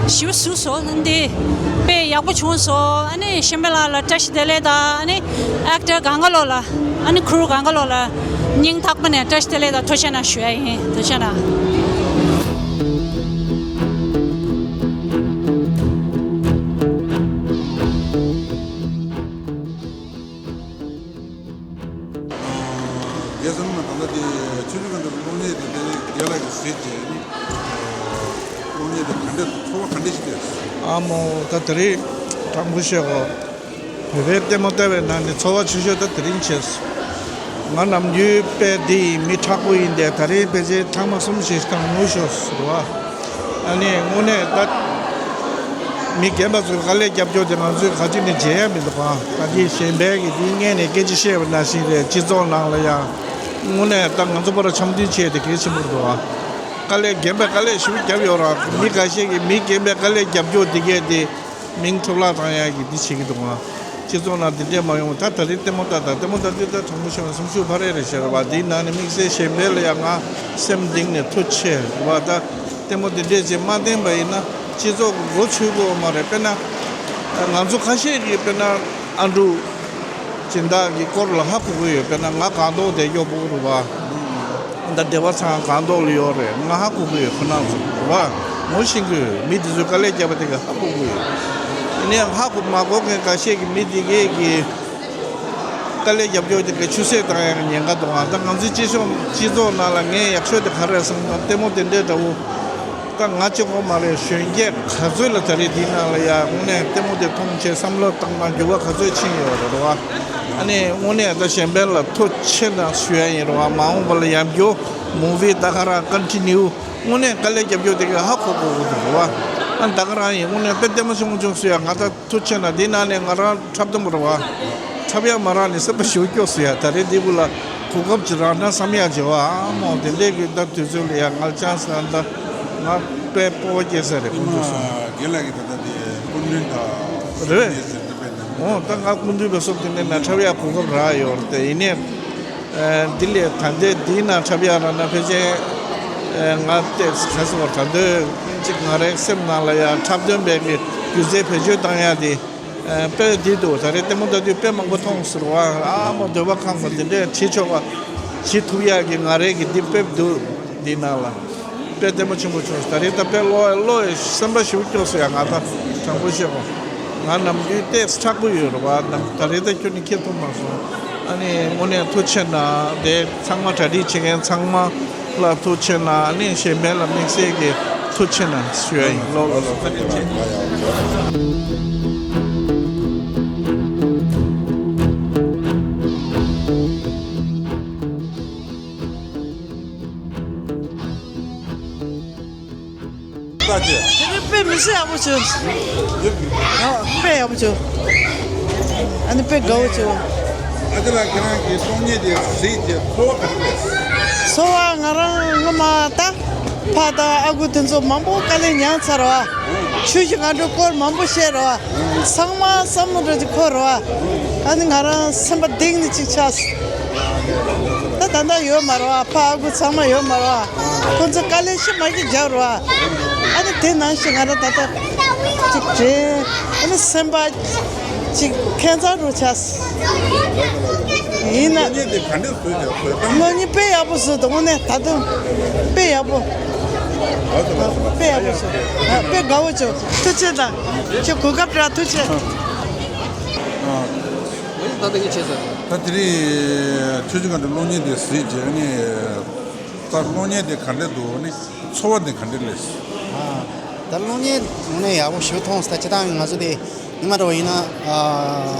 shiu su so ndi pe yabu chon so ani shembela la tash dele da ani actor gangalo la ani crew gangalo la ning thak bane tash dele da thoshana shwe thoshana 아무 다들이 당부셔고 베베 때문에 나는 저와 주셔도 드린체스 만남 유배디 미타고 인데 다리 베제 탐막숨 시스템 노쇼스와 아니 오늘 다 미게바스 갈래 잡ጆ데 만주 가지니 제야미도 봐 가지 셴베기 딩게네 게지셰 나시데 지존랑라야 오늘 딱 먼저부터 참디체데 게시부도 와 kalé gembe kalé shu jabyora mi kashi mi gembe kalé jabjo digede ming thola taya gi dichigi dongwa chizona de mayo ta tali temota da temota de ta thongmusho sumshu bare re sharwa di na ne mix se shemel ya nga semding ne thuche wa da temota de je ma den ba ina chizo go chugo mare pena nganzu khashi gi pena andu chinda gi korla ha ku yo pena nga ka do de yo bu wa da devasa kando liore ngaha ku ge khana wa moshing midu kale jabate ga ku ge ne ha ku ma go ge ka she gi midi ge gi kale jabjo de ke chuse ta nyanga do da ngamji chizo na la nge yaksho de khare sang temo de de da wo ta ngache ko mare shenge khazul tari dina la ya une temo de thongche samlo tangma juwa khazoi chin yo ro wa ane one da shembel to chena shuai ro ma on bol yam jo movie takara continue one kale jabjo de ha ko go wa an takara ye one pedem sung jung suya ngata to chena dina ne ngara chabdum ro wa chabya mara ne sab shu kyo suya tare dibula kugab jirana samya jawa mo de le da tuzul ya ngal chance anda na pe po je sare ko gela gi da de kunrinda oh tanga kundu besok tine na chabya kugab ra yor te ine dile thande dina chabya na peje ngate khasor thande chik ngare sem na la ya chabdem be gi yuze peje tanya di pe di do tare te mo da di pe mang thong sro wa mo do ba khang mo de chi cho wa chi tu ya ge ngare ge di pe do dinala pe te mo chimo cho tare ta pe lo samba shu cho so ya nga ta chang bu shi ko nga nam di te sta bu yo wa nam tare te chu ni ke to ma so ani mo ne to chen na de chang ma thadi chen chang ma la to chen na ani she me la mix ge to chen na shui lo pe mi se abu chu pe abu chu ani pe go chu adela kana ke sonye de sije so so ngara ngama ta pada agu tenzo mambo kale nya charwa chuji ngado kor mambo sherwa sangma samudra ji korwa ani ngara samba ding ni chichas ta danda yo marwa pa agu sama yo marwa konzo kale shi magi jarwa ani tenan shi ngara tata chikje ani samba chik kenza ro chas ina ngoni pe abu so dongone tadu pe abu so pe gawo cho tuche da cho gogap ra tuche 다들 쳐서 다들이 추진간도 논의돼 쓰이지 아니 딱 논의돼 간데도 네 소원돼 간데les 달론이 오늘 야구 쇼통 스타치당 가서데 이마로 이나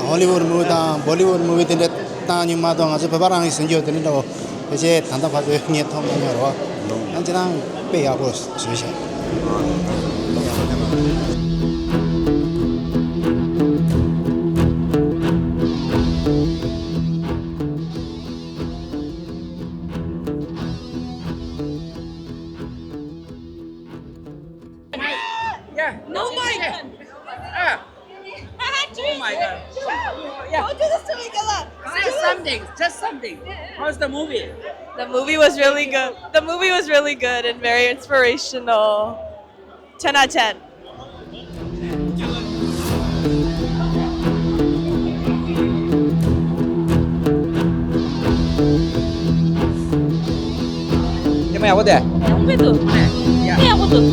할리우드 무비다 볼리우드 무비들 따니 마도 가서 베바랑이 생겨 되는다고 이제 단답하고 니 통하냐로 안지랑 빼야고 주셔 No mic. Oh my god. Yeah. Don't do this to me, Gala. Just something. How's the movie? The movie was really good. The movie was really good and very inspirational. 10 out of 10. Dia main apa dia? Apa itu? Ini apa tuh?